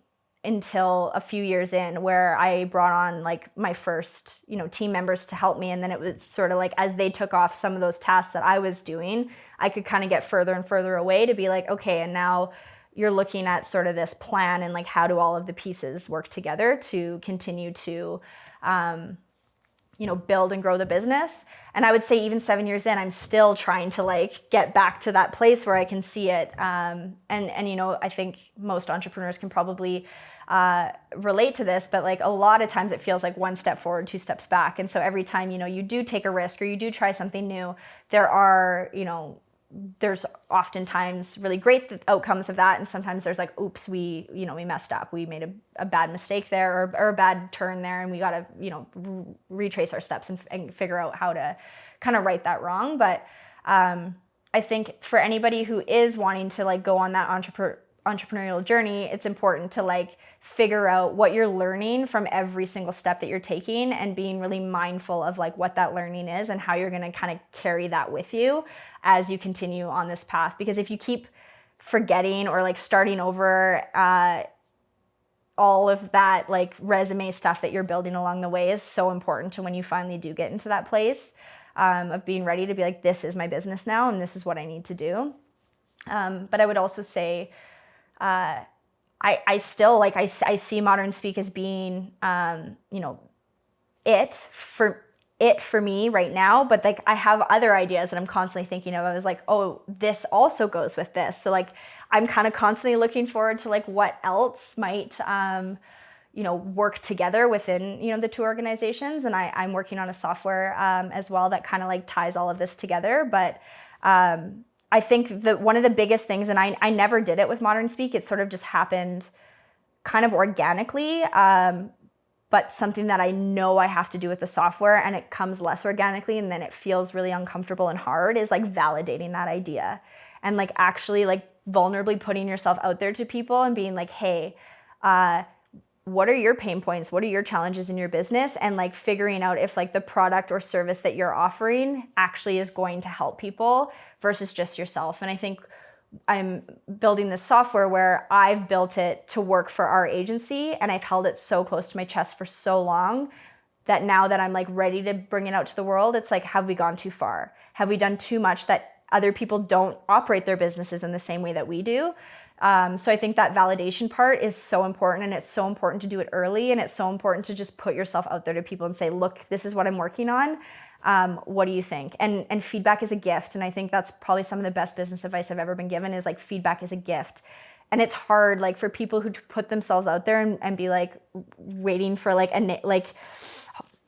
until a few years in, where I brought on like my first, team members to help me. And then it was sort of like, as they took off some of those tasks that I was doing, I could kind of get further and further away to be like, okay, and now you're looking at sort of this plan and like, how do all of the pieces work together to continue to, build and grow the business. And I would say even 7 years in, I'm still trying to like get back to that place where I can see it. And I think most entrepreneurs can probably relate to this, but like a lot of times it feels like one step forward, two steps back. And so every time, you do take a risk or you do try something new, there are, there's oftentimes really great outcomes of that, and sometimes there's like, oops, we messed up, we made a bad mistake there, or a bad turn there, and we got to retrace our steps and figure out how to kind of right that wrong. But I think for anybody who is wanting to like go on that entrepreneurial journey, it's important to like figure out what you're learning from every single step that you're taking, and being really mindful of like what that learning is and how you're going to kind of carry that with you as you continue on this path. Because if you keep forgetting or like starting over, all of that like resume stuff that you're building along the way is so important to when you finally do get into that place of being ready to be like, this is my business now and this is what I need to do. But I would also say, I still like, I see MODERNSPEAK as being, it for me right now, but like I have other ideas that I'm constantly thinking of. I was like, oh, this also goes with this. So like, I'm kind of constantly looking forward to like what else might, work together within, the two organizations. And I'm working on a software as well that kind of like ties all of this together. But I think that one of the biggest things, and I never did it with MODERNSPEAK, it sort of just happened kind of organically, but something that I know I have to do with the software, and it comes less organically and then it feels really uncomfortable and hard, is like validating that idea and like actually like vulnerably putting yourself out there to people and being like, hey, what are your pain points? What are your challenges in your business? And like figuring out if like the product or service that you're offering actually is going to help people versus just yourself. And I think I'm building this software where I've built it to work for our agency, and I've held it so close to my chest for so long that now that I'm like ready to bring it out to the world, it's like, have we gone too far? Have we done too much that other people don't operate their businesses in the same way that we do? So I think that validation part is so important, and it's so important to do it early, and it's so important to just put yourself out there to people and say, look, this is what I'm working on. What do you think? And feedback is a gift. And I think that's probably some of the best business advice I've ever been given, is like, feedback is a gift. And it's hard, like, for people who put themselves out there and be like waiting for like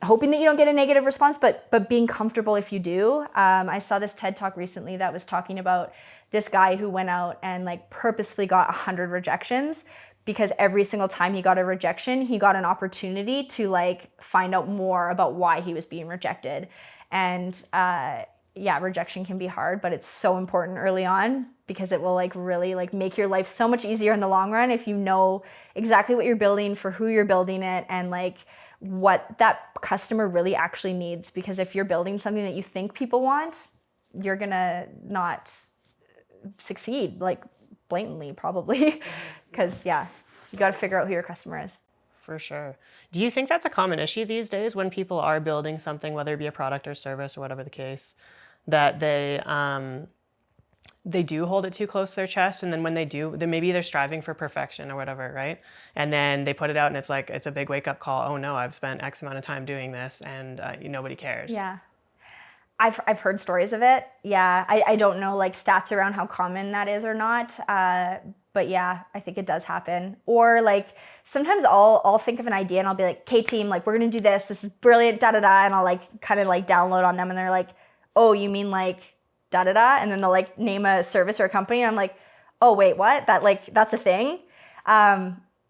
hoping that you don't get a negative response, but being comfortable if you do. I saw this TED Talk recently that was talking about this guy who went out and like purposefully got 100 rejections, because every single time he got a rejection, he got an opportunity to like find out more about why he was being rejected. And rejection can be hard, but it's so important early on, because it will like really like make your life so much easier in the long run if you know exactly what you're building, for who you're building it, and like what that customer really actually needs. Because if you're building something that you think people want, you're gonna not succeed, like blatantly probably, because you got to figure out who your customer is. For sure. Do you think that's a common issue these days when people are building something, whether it be a product or service or whatever the case, that they do hold it too close to their chest, and then when they do, then maybe they're striving for perfection or whatever, right? And then they put it out and it's like, it's a big wake up call. Oh no, I've spent X amount of time doing this and nobody cares. Yeah. I've heard stories of it. Yeah. I don't know like stats around how common that is or not. But yeah, I think it does happen. Or like sometimes I'll think of an idea and I'll be like, okay team, like we're going to do this. This is brilliant, da da da. And I'll like kind of like download on them, and they're like, oh, you mean like da da da? And then they'll like name a service or a company. And I'm like, oh wait, what? That's a thing.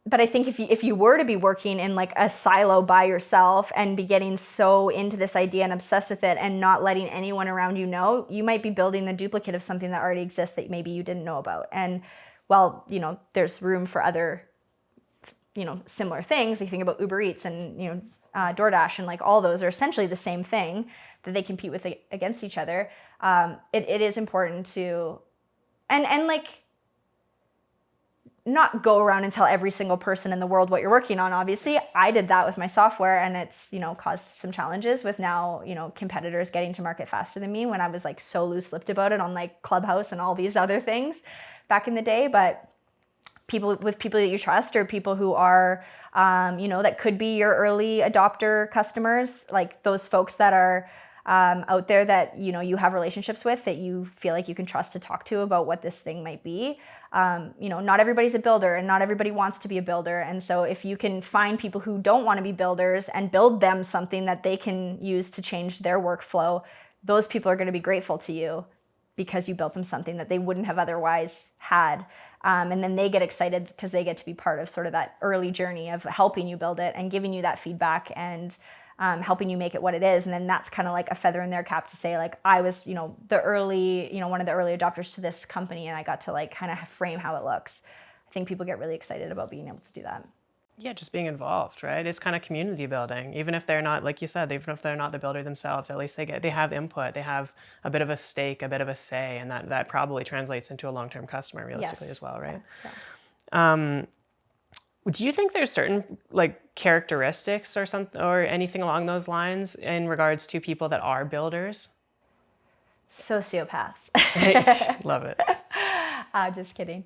But I think if you were to be working in like a silo by yourself and be getting so into this idea and obsessed with it and not letting anyone around you know, you might be building the duplicate of something that already exists that maybe you didn't know about. And while, there's room for other, similar things, you think about Uber Eats and, DoorDash, and like all those are essentially the same thing that they compete with against each other. It is important to, and like, not go around and tell every single person in the world what you're working on. Obviously, I did that with my software, and it's, caused some challenges with now, competitors getting to market faster than me, when I was like so loose-lipped about it on like Clubhouse and all these other things back in the day. But people that you trust, or people who are, that could be your early adopter customers, like those folks that are out there that, you have relationships with, that you feel like you can trust to talk to about what this thing might be. Not everybody's a builder, and not everybody wants to be a builder. And so if you can find people who don't want to be builders and build them something that they can use to change their workflow, those people are going to be grateful to you because you built them something that they wouldn't have otherwise had. And then they get excited because they get to be part of sort of that early journey of helping you build it and giving you that feedback and helping you make it what it is. And then that's kind of like a feather in their cap to say, like, I was, the early, one of the early adopters to this company, and I got to like kind of frame how it looks. I think people get really excited about being able to do that. Yeah, just being involved, right? It's kind of community building. Even if they're not, like you said, even if they're not the builder themselves, at least they have input, they have a bit of a stake, a bit of a say, and that probably translates into a long-term customer realistically as well, right? Yeah. Do you think there's certain like characteristics or something or anything along those lines in regards to people that are builders? Sociopaths. Love it. Just kidding.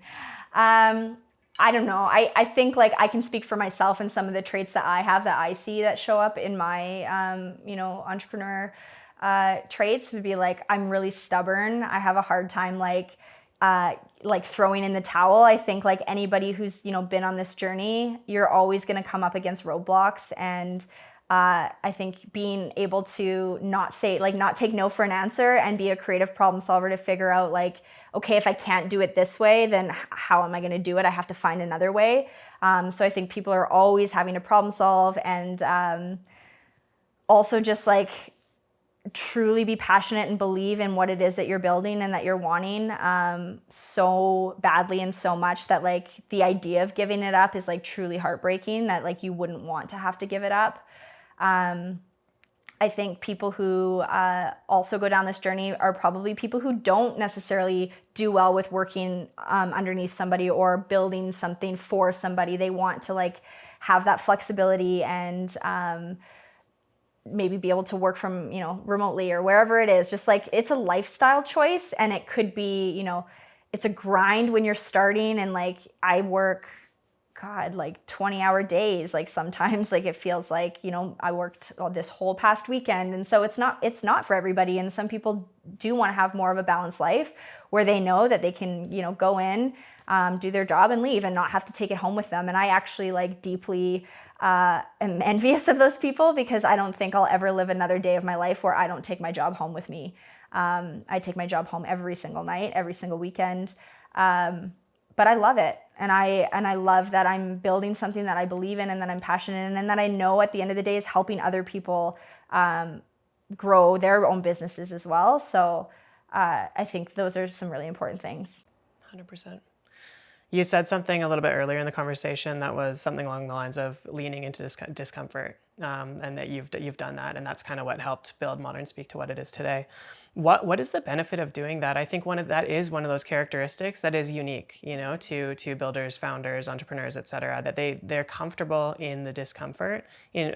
I don't know. I think like I can speak for myself and some of the traits that I have that I see that show up in my, entrepreneur traits would be like, I'm really stubborn. I have a hard time like throwing in the towel. I think like anybody who's, been on this journey, you're always going to come up against roadblocks. And I think being able to not take no for an answer and be a creative problem solver to figure out like, okay, if I can't do it this way, then how am I going to do it? I have to find another way. So I think people are always having to problem solve and also just like truly be passionate and believe in what it is that you're building and that you're wanting so badly and so much that like the idea of giving it up is like truly heartbreaking, that like you wouldn't want to have to give it up. I think people who also go down this journey are probably people who don't necessarily do well with working underneath somebody or building something for somebody. They want to like have that flexibility and maybe be able to work from, remotely or wherever it is. Just like it's a lifestyle choice, and it could be, it's a grind when you're starting. And like I work, like 20-hour days. Like sometimes like it feels like, I worked this whole past weekend. And so it's not for everybody. And some people do want to have more of a balanced life where they know that they can, go in, do their job and leave and not have to take it home with them. And I actually like deeply am envious of those people, because I don't think I'll ever live another day of my life where I don't take my job home with me. I take my job home every single night, every single weekend. But I love it. And I love that I'm building something that I believe in and that I'm passionate in, and that I know at the end of the day is helping other people grow their own businesses as well. So I think those are some really important things. 100%. You said something a little bit earlier in the conversation that was something along the lines of leaning into discomfort, and that you've done that, and that's kind of what helped build MODERNSPEAK to what it is today. What is the benefit of doing that? I think that is one of those characteristics that is unique, to builders, founders, entrepreneurs, et cetera, that they're comfortable in the discomfort,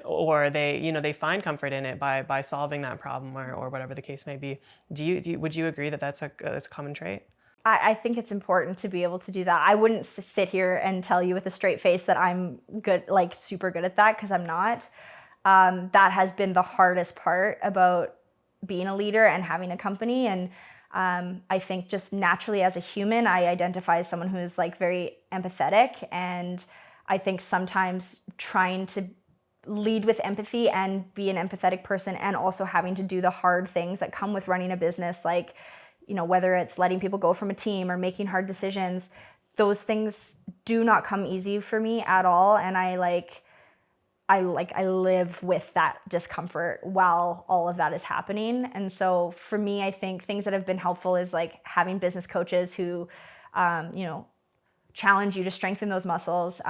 or they find comfort in it by solving that problem or whatever the case may be. Would you agree that that's a common trait? I think it's important to be able to do that. I wouldn't sit here and tell you with a straight face that I'm good, like super good at that, because I'm not. That has been the hardest part about being a leader and having a company. And I think just naturally as a human, I identify as someone who is like very empathetic. And I think sometimes trying to lead with empathy and be an empathetic person, and also having to do the hard things that come with running a business, like whether it's letting people go from a team or making hard decisions, those things do not come easy for me at all. And I live with that discomfort while all of that is happening. And so for me, I think things that have been helpful is like having business coaches who, challenge you to strengthen those muscles,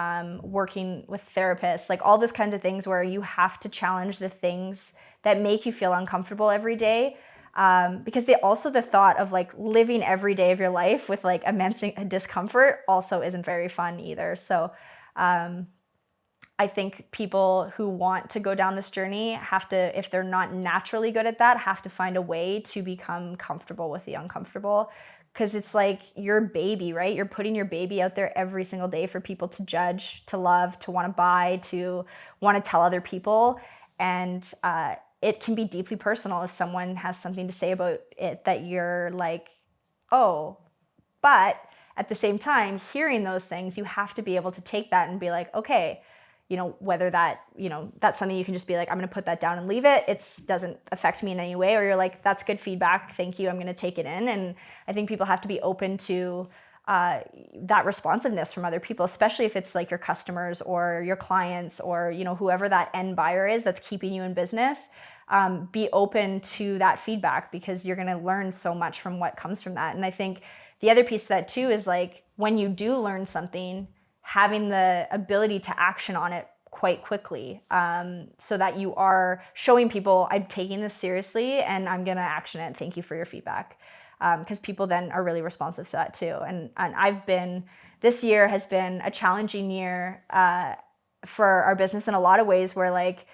working with therapists, like all those kinds of things where you have to challenge the things that make you feel uncomfortable every day. Because the thought of like living every day of your life with like immense discomfort also isn't very fun either. So I think people who want to go down this journey have to, if they're not naturally good at that, have to find a way to become comfortable with the uncomfortable. Because it's like your baby, right? You're putting your baby out there every single day for people to judge, to love, to want to buy, to want to tell other people. And it can be deeply personal if someone has something to say about it that you're like, oh. But at the same time, hearing those things, you have to be able to take that and be like, okay, whether that's something you can just be like, I'm going to put that down and leave it. It doesn't affect me in any way. Or you're like, that's good feedback. Thank you. I'm going to take it in. And I think people have to be open to that responsiveness from other people, especially if it's like your customers or your clients or, whoever that end buyer is that's keeping you in business. Be open to that feedback because you're going to learn so much from what comes from that. And I think the other piece of that too is like when you do learn something, having the ability to action on it quite quickly, so that you are showing people, I'm taking this seriously and I'm going to action it. Thank you for your feedback. Because people then are really responsive to that too. And this year has been a challenging year for our business in a lot of ways where like,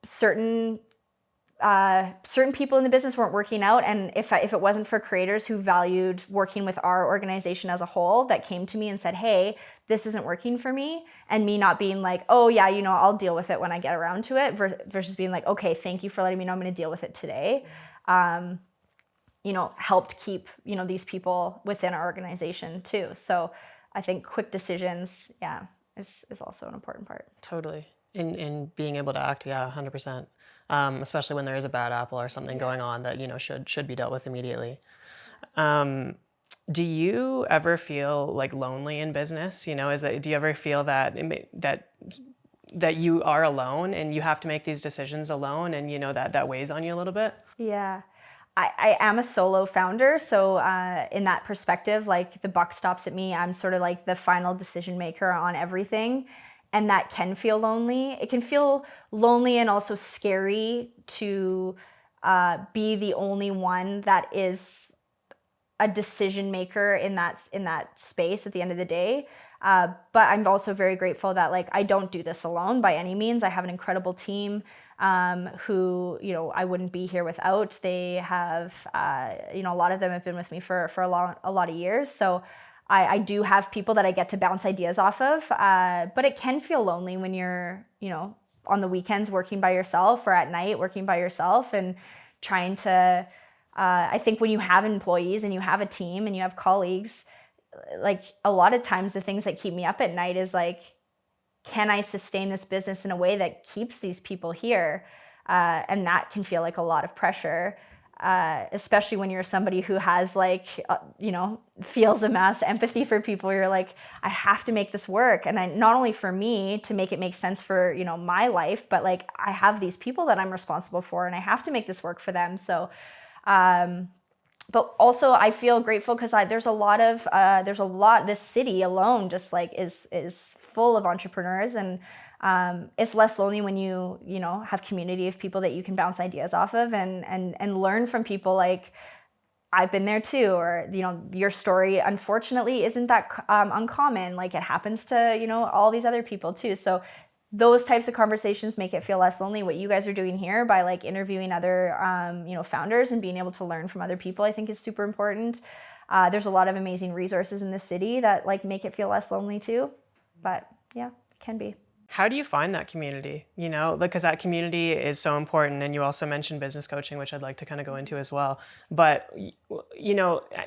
certain people in the business weren't working out. And if it wasn't for creators who valued working with our organization as a whole that came to me and said, hey, this isn't working for me, and me not being like, oh yeah, I'll deal with it when I get around to it, versus being like, okay, thank you for letting me know I'm going to deal with it today. Helped keep, these people within our organization too. So I think quick decisions, is also an important part. Totally. In being able to act, 100%. Especially when there is a bad apple or something going on that, should be dealt with immediately. Do you ever feel like lonely in business? Do you ever feel that you are alone and you have to make these decisions alone and, that weighs on you a little bit? Yeah. I am a solo founder. So in that perspective, like the buck stops at me. I'm sort of like the final decision maker on everything. And that can feel lonely. It can feel lonely and also scary to be the only one that is a decision maker in that space at the end of the day. But I'm also very grateful that like I don't do this alone by any means. I have an incredible team who I wouldn't be here without. They have a lot of them have been with me for a lot of years. So I do have people that I get to bounce ideas off of, but it can feel lonely when you're on the weekends working by yourself or at night working by yourself and trying to. I think when you have employees and you have a team and you have colleagues, like a lot of times the things that keep me up at night is like, can I sustain this business in a way that keeps these people here? And that can feel like a lot of pressure, especially when you're somebody who has like, feels a mass empathy for people. You're like, I have to make this work. And not only for me to make it make sense for, my life, but like I have these people that I'm responsible for and I have to make this work for them. So, but also I feel grateful because there's a lot, this city alone just like is full of entrepreneurs, and it's less lonely when you have community of people that you can bounce ideas off of and learn from people like I've been there too, or your story unfortunately isn't that uncommon, like it happens to all these other people too. So those types of conversations make it feel less lonely. What you guys are doing here by like interviewing other founders and being able to learn from other people, I think is super important. There's a lot of amazing resources in the city that like make it feel less lonely too. But yeah, it can be. How do you find that community? Because that community is so important. And you also mentioned business coaching, which I'd like to kind of go into as well. But,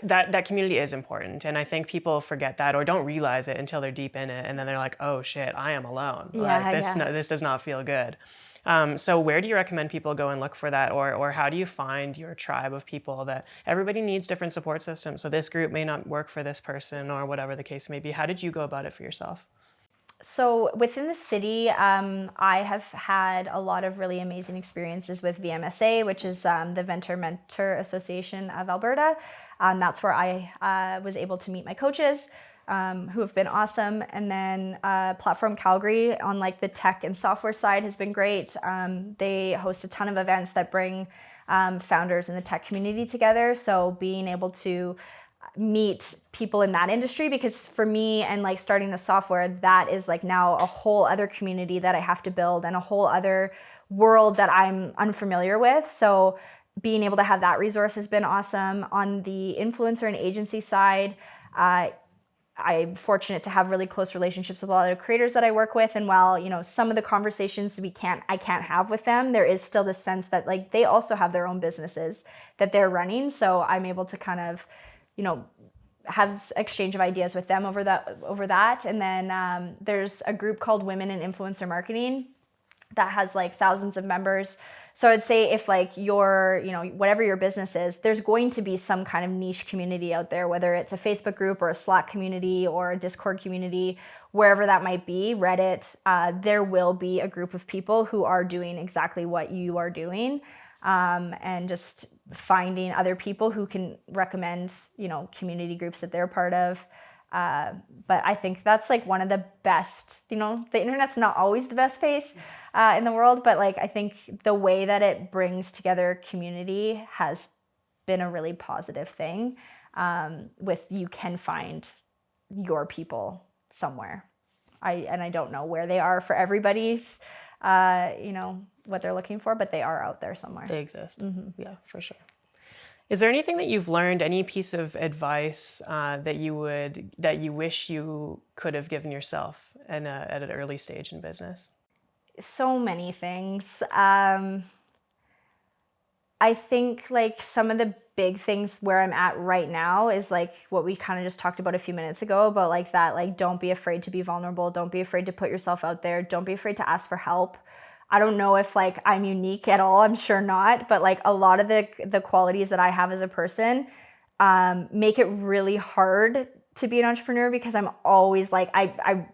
that community is important. And I think people forget that or don't realize it until they're deep in it. And then they're like, oh shit, I am alone. This does not feel good. So where do you recommend people go and look for that? Or how do you find your tribe of people that everybody needs different support systems? So this group may not work for this person or whatever the case may be. How did you go about it for yourself? So within the city, I have had a lot of really amazing experiences with VMSA, which is the Venture Mentor Association of Alberta. That's where I was able to meet my coaches, who have been awesome. And then Platform Calgary on like the tech and software side has been great. They host a ton of events that bring founders in the tech community together. So being able to meet people in that industry, because for me and like starting a software, that is like now a whole other community that I have to build and a whole other world that I'm unfamiliar with. So being able to have that resource has been awesome. On the influencer and agency side, I'm fortunate to have really close relationships with a lot of creators that I work with. And while, some of the conversations I can't have with them, there is still this sense that like they also have their own businesses that they're running. So I'm able to kind of, have exchange of ideas with them over that. And then there's a group called Women in Influencer Marketing that has like thousands of members. So I'd say if like your, whatever your business is, there's going to be some kind of niche community out there, whether it's a Facebook group or a Slack community or a Discord community, wherever that might be, Reddit, there will be a group of people who are doing exactly what you are doing. And just finding other people who can recommend, community groups that they're part of. But I think that's like one of the best, the internet's not always the best place in the world, but like I think the way that it brings together community has been a really positive thing. With you can find your people somewhere. I don't know where they are for everybody's, what they're looking for, but they are out there somewhere. They exist. Yeah, for sure. Is there anything that you've learned, any piece of advice that you wish you could have given yourself at an early stage in business? So many things. I think like some of the big things where I'm at right now is like what we kind of just talked about a few minutes ago, about like that, like don't be afraid to be vulnerable. Don't be afraid to put yourself out there. Don't be afraid to ask for help. I don't know if like I'm unique at all. I'm sure not, but like a lot of the qualities that I have as a person make it really hard to be an entrepreneur, because I'm always like, I'm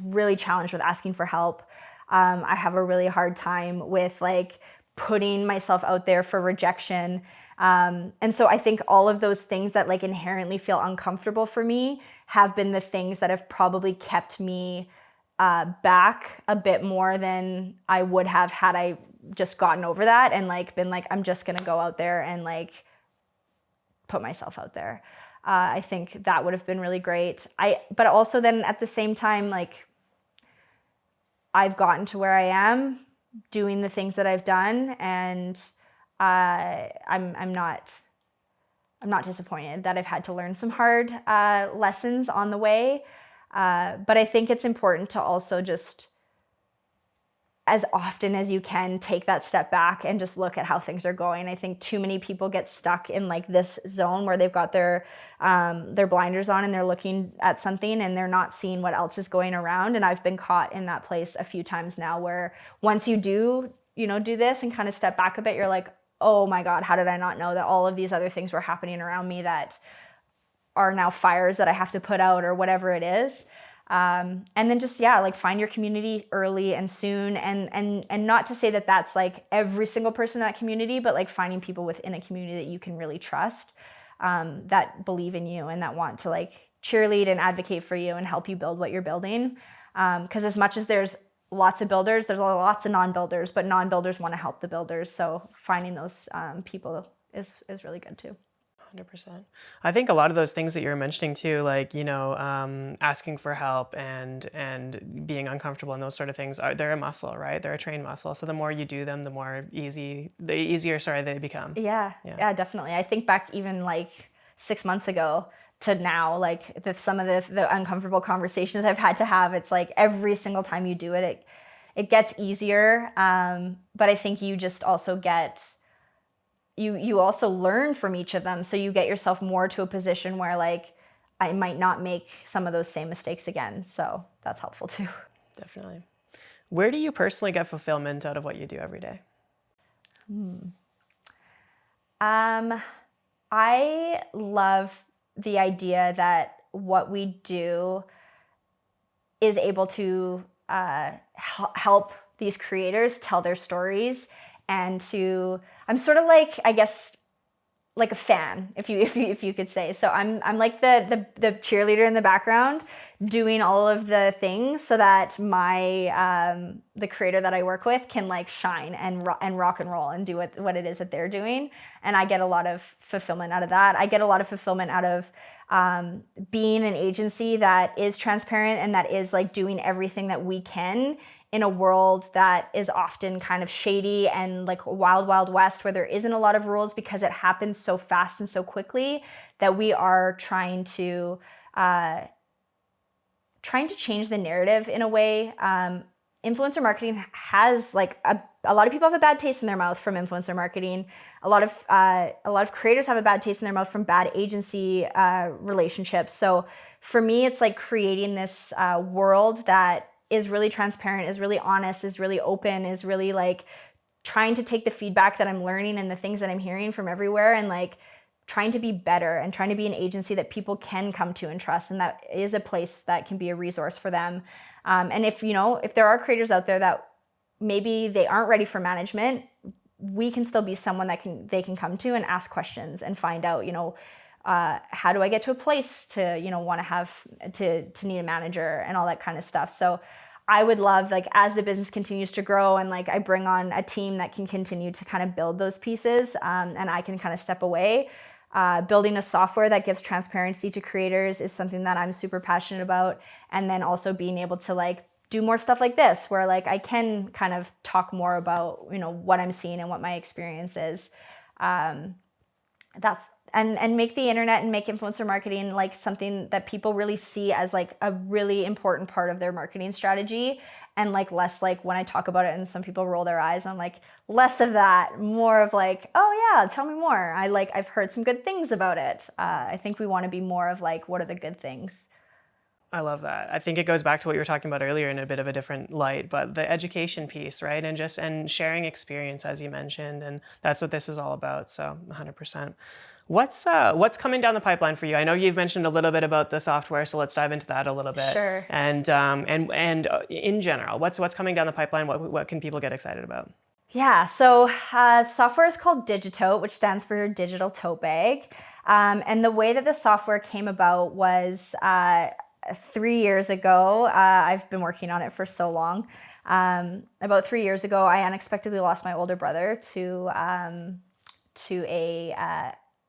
really challenged with asking for help. I have a really hard time with like putting myself out there for rejection. And so I think all of those things that like inherently feel uncomfortable for me have been the things that have probably kept me back a bit more than I would have had I just gotten over that and like been like, I'm just gonna go out there and like put myself out there. I think that would have been really great. But also then at the same time, like I've gotten to where I am doing the things that I've done, and I'm not disappointed that I've had to learn some hard lessons on the way. But I think it's important to also just, as often as you can, take that step back and just look at how things are going. I think too many people get stuck in like this zone where they've got their blinders on and they're looking at something and they're not seeing what else is going around. And I've been caught in that place a few times now, where once you do this and kind of step back a bit, you're like, oh my God, how did I not know that all of these other things were happening around me that are now fires that I have to put out, or whatever it is. And then just, like find your community early and soon. And not to say that that's like every single person in that community, but like finding people within a community that you can really trust, that believe in you and that want to like cheerlead and advocate for you and help you build what you're building. Because as much as there's lots of builders, there's lots of non-builders, but non-builders want to help the builders. So finding those people is really good too. 100%. I think a lot of those things that you're mentioning too, like, asking for help and being uncomfortable and those sort of things, they're a muscle, right? They're a trained muscle. So the more you do them, the easier they become. Yeah, definitely. I think back even like 6 months ago to now, like some of the uncomfortable conversations I've had to have, it's like every single time you do it, it gets easier. But I think you just also you also learn from each of them. So you get yourself more to a position where like, I might not make some of those same mistakes again. So that's helpful too. Definitely. Where do you personally get fulfillment out of what you do every day? I love the idea that what we do is able to help these creators tell their stories, and I'm sort of like, I guess, like a fan, if you could say. So I'm like the cheerleader in the background doing all of the things so that my the creator that I work with can like shine and rock and roll and do what it is that they're doing. And I get a lot of fulfillment out of that. I get a lot of fulfillment out of being an agency that is transparent and that is like doing everything that we can in a world that is often kind of shady and like wild, wild west, where there isn't a lot of rules because it happens so fast and so quickly, that we are trying to change the narrative in a way. influencer marketing has like a lot of people have a bad taste in their mouth from influencer marketing. A lot of creators have a bad taste in their mouth from bad agency relationships. So for me, it's like creating this world that is really transparent, is really honest, is really open, is really like trying to take the feedback that I'm learning and the things that I'm hearing from everywhere and like trying to be better and trying to be an agency that people can come to and trust, and that is a place that can be a resource for them. And if there are creators out there that maybe they aren't ready for management, we can still be someone that they can come to and ask questions and find out, how do I get to a place to, want to have to need a manager and all that kind of stuff. So I would love, like, as the business continues to grow and like I bring on a team that can continue to kind of build those pieces, and I can kind of step away. Building a software that gives transparency to creators is something that I'm super passionate about. And then also being able to like do more stuff like this, where like I can kind of talk more about, what I'm seeing and what my experience is. And make the internet and make influencer marketing like something that people really see as like a really important part of their marketing strategy, and like less like when I talk about it and some people roll their eyes. I'm like, less of that, more of like, oh yeah, tell me more. I've heard some good things about it. I think we want to be more of like, what are the good things? I love that. I think it goes back to what you were talking about earlier in a bit of a different light, but the education piece, right? And sharing experience, as you mentioned, and that's what this is all about. So 100%. What's coming down the pipeline for you? I know you've mentioned a little bit about the software, so let's dive into that a little bit. Sure. And in general, what's coming down the pipeline? What can people get excited about? Yeah, so software is called Digitote, which stands for Digital Tote Bag. And the way that the software came about was 3 years ago. I've been working on it for so long. About 3 years ago, I unexpectedly lost my older brother to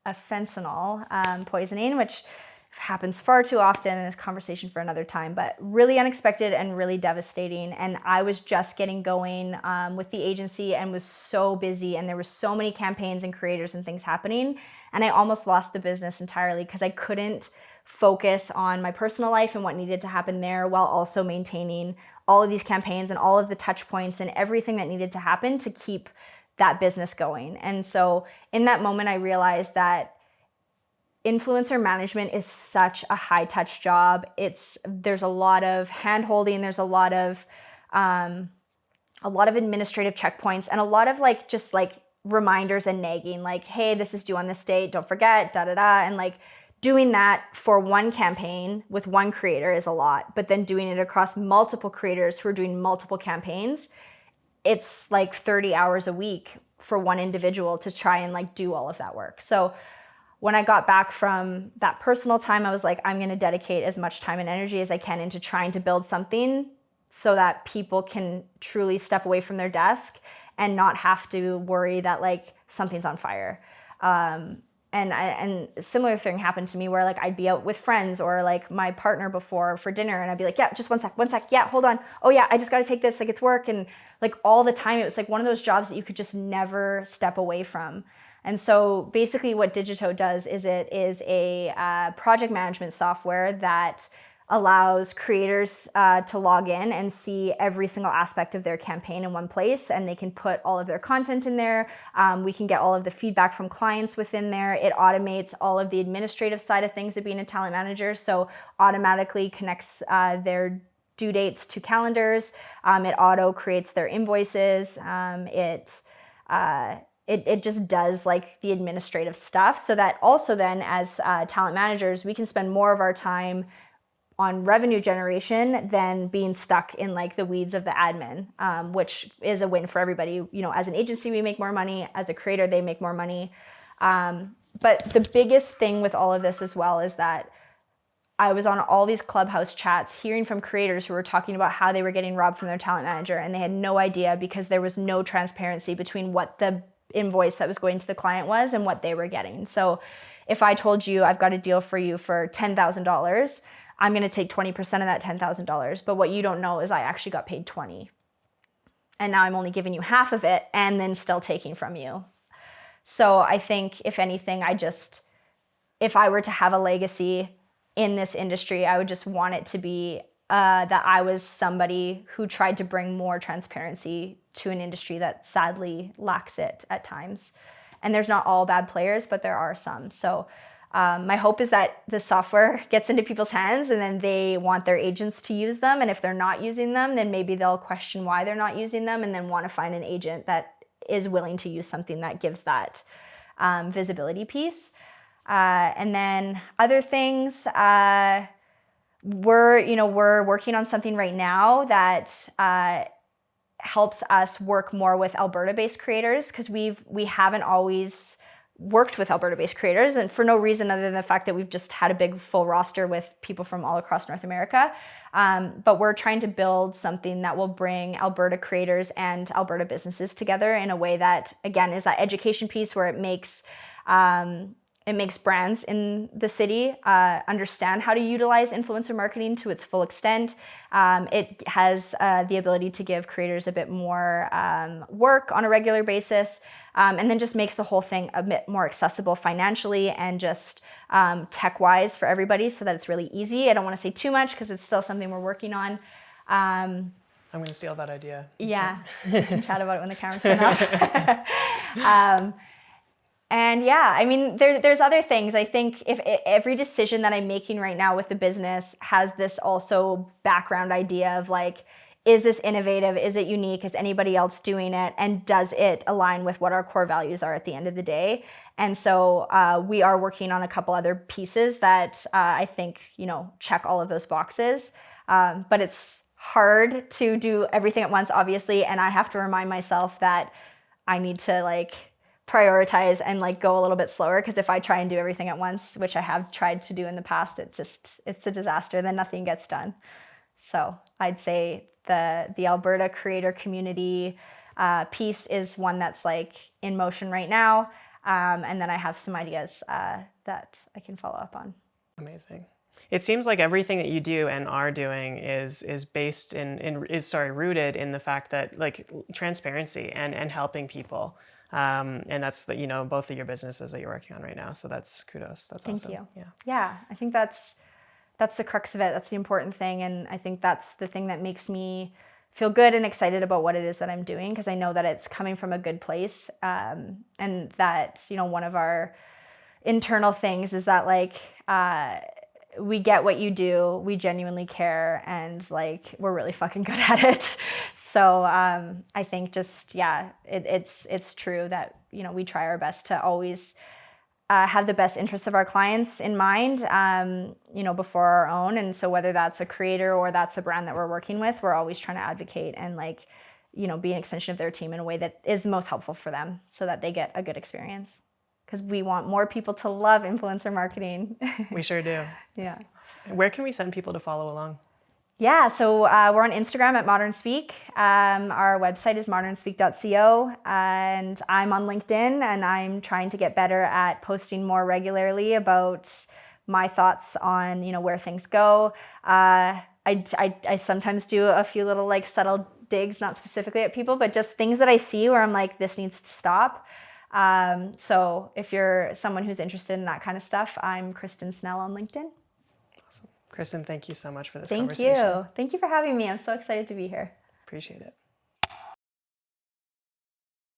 a fentanyl poisoning, which happens far too often and is a conversation for another time, but really unexpected and really devastating. And I was just getting going with the agency and was so busy, and there were so many campaigns and creators and things happening. And I almost lost the business entirely because I couldn't focus on my personal life and what needed to happen there while also maintaining all of these campaigns and all of the touch points and everything that needed to happen to keep that business going. And so in that moment, I realized that influencer management is such a high touch job. There's a lot of hand holding. There's a lot of administrative checkpoints and a lot of like, just like reminders and nagging, like, hey, this is due on this date. Don't forget, da, da, da. And like doing that for one campaign with one creator is a lot, but then doing it across multiple creators who are doing multiple campaigns, it's like 30 hours a week for one individual to try and like do all of that work. So when I got back from that personal time, I was like, I'm going to dedicate as much time and energy as I can into trying to build something so that people can truly step away from their desk and not have to worry that like something's on fire. And a similar thing happened to me where like I'd be out with friends or like my partner before for dinner, and I'd be like, yeah, just one sec. Yeah, hold on. Oh yeah, I just got to take this. Like it's work. And like all the time, it was like one of those jobs that you could just never step away from. And so basically what Digito does is it is a project management software that allows creators to log in and see every single aspect of their campaign in one place, and they can put all of their content in there. We can get all of the feedback from clients within there. It automates all of the administrative side of things of being a talent manager, so automatically connects their due dates to calendars. It auto creates their invoices. It just does like the administrative stuff, so that also then as talent managers, we can spend more of our time on revenue generation than being stuck in like the weeds of the admin, which is a win for everybody. You know, as an agency, we make more money. As a creator, they make more money. But the biggest thing with all of this as well is that I was on all these Clubhouse chats hearing from creators who were talking about how they were getting robbed from their talent manager, and they had no idea because there was no transparency between what the invoice that was going to the client was and what they were getting. So if I told you I've got a deal for you for $10,000, I'm going to take 20% of that $10,000. But what you don't know is I actually got paid 20. And now I'm only giving you half of it and then still taking from you. So I think if anything, if I were to have a legacy in this industry, I would just want it to be that I was somebody who tried to bring more transparency to an industry that sadly lacks it at times. And there's not all bad players, but there are some. So my hope is that the software gets into people's hands and then they want their agents to use them. And if they're not using them, then maybe they'll question why they're not using them and then want to find an agent that is willing to use something that gives that visibility piece. And then other things, we're working on something right now that helps us work more with Alberta-based creators, because we haven't always worked with Alberta-based creators, and for no reason other than the fact that we've just had a big full roster with people from all across North America. But we're trying to build something that will bring Alberta creators and Alberta businesses together in a way that, again, is that education piece where it makes brands in the city understand how to utilize influencer marketing to its full extent. It has the ability to give creators a bit more work on a regular basis, and then just makes the whole thing a bit more accessible financially and just tech-wise for everybody so that it's really easy. I don't want to say too much because it's still something we're working on. I'm going to steal that idea. Yeah, we can chat about it when the camera's turned off. And yeah, I mean, there's other things. I think if every decision that I'm making right now with the business has this also background idea of like, is this innovative? Is it unique? Is anybody else doing it? And does it align with what our core values are at the end of the day? And so we are working on a couple other pieces that I think, check all of those boxes. But it's hard to do everything at once, obviously. And I have to remind myself that I need to prioritize and go a little bit slower, because if I try and do everything at once, which I have tried to do in the past, it's a disaster. Then nothing gets done. So I'd say the Alberta creator community piece is one that's in motion right now, and then I have some ideas that I can follow up on. Amazing. It seems like everything that you do and are doing is based rooted in the fact that transparency and helping people. And that's both of your businesses that you're working on right now. So that's kudos. That's awesome. Thank you. Yeah. I think that's the crux of it. That's the important thing. And I think that's the thing that makes me feel good and excited about what it is that I'm doing, because I know that it's coming from a good place. And that, one of our internal things is that we get what you do, we genuinely care, and we're really fucking good at it. So I think it's true that we try our best to always have the best interests of our clients in mind, before our own. And so whether that's a creator or that's a brand that we're working with, we're always trying to advocate and be an extension of their team in a way that is most helpful for them so that they get a good experience. Because we want more people to love influencer marketing. We sure do. Yeah. Where can we send people to follow along? Yeah, so we're on Instagram at MODERNSPEAK. Our website is modernspeak.co, and I'm on LinkedIn, and I'm trying to get better at posting more regularly about my thoughts on where things go. I sometimes do a few little subtle digs, not specifically at people, but just things that I see where I'm like, this needs to stop. So if you're someone who's interested in that kind of stuff, I'm Kristyn Snell on LinkedIn. Awesome. Kristyn, thank you so much for this conversation. Thank you. Thank you for having me. I'm so excited to be here. Appreciate it.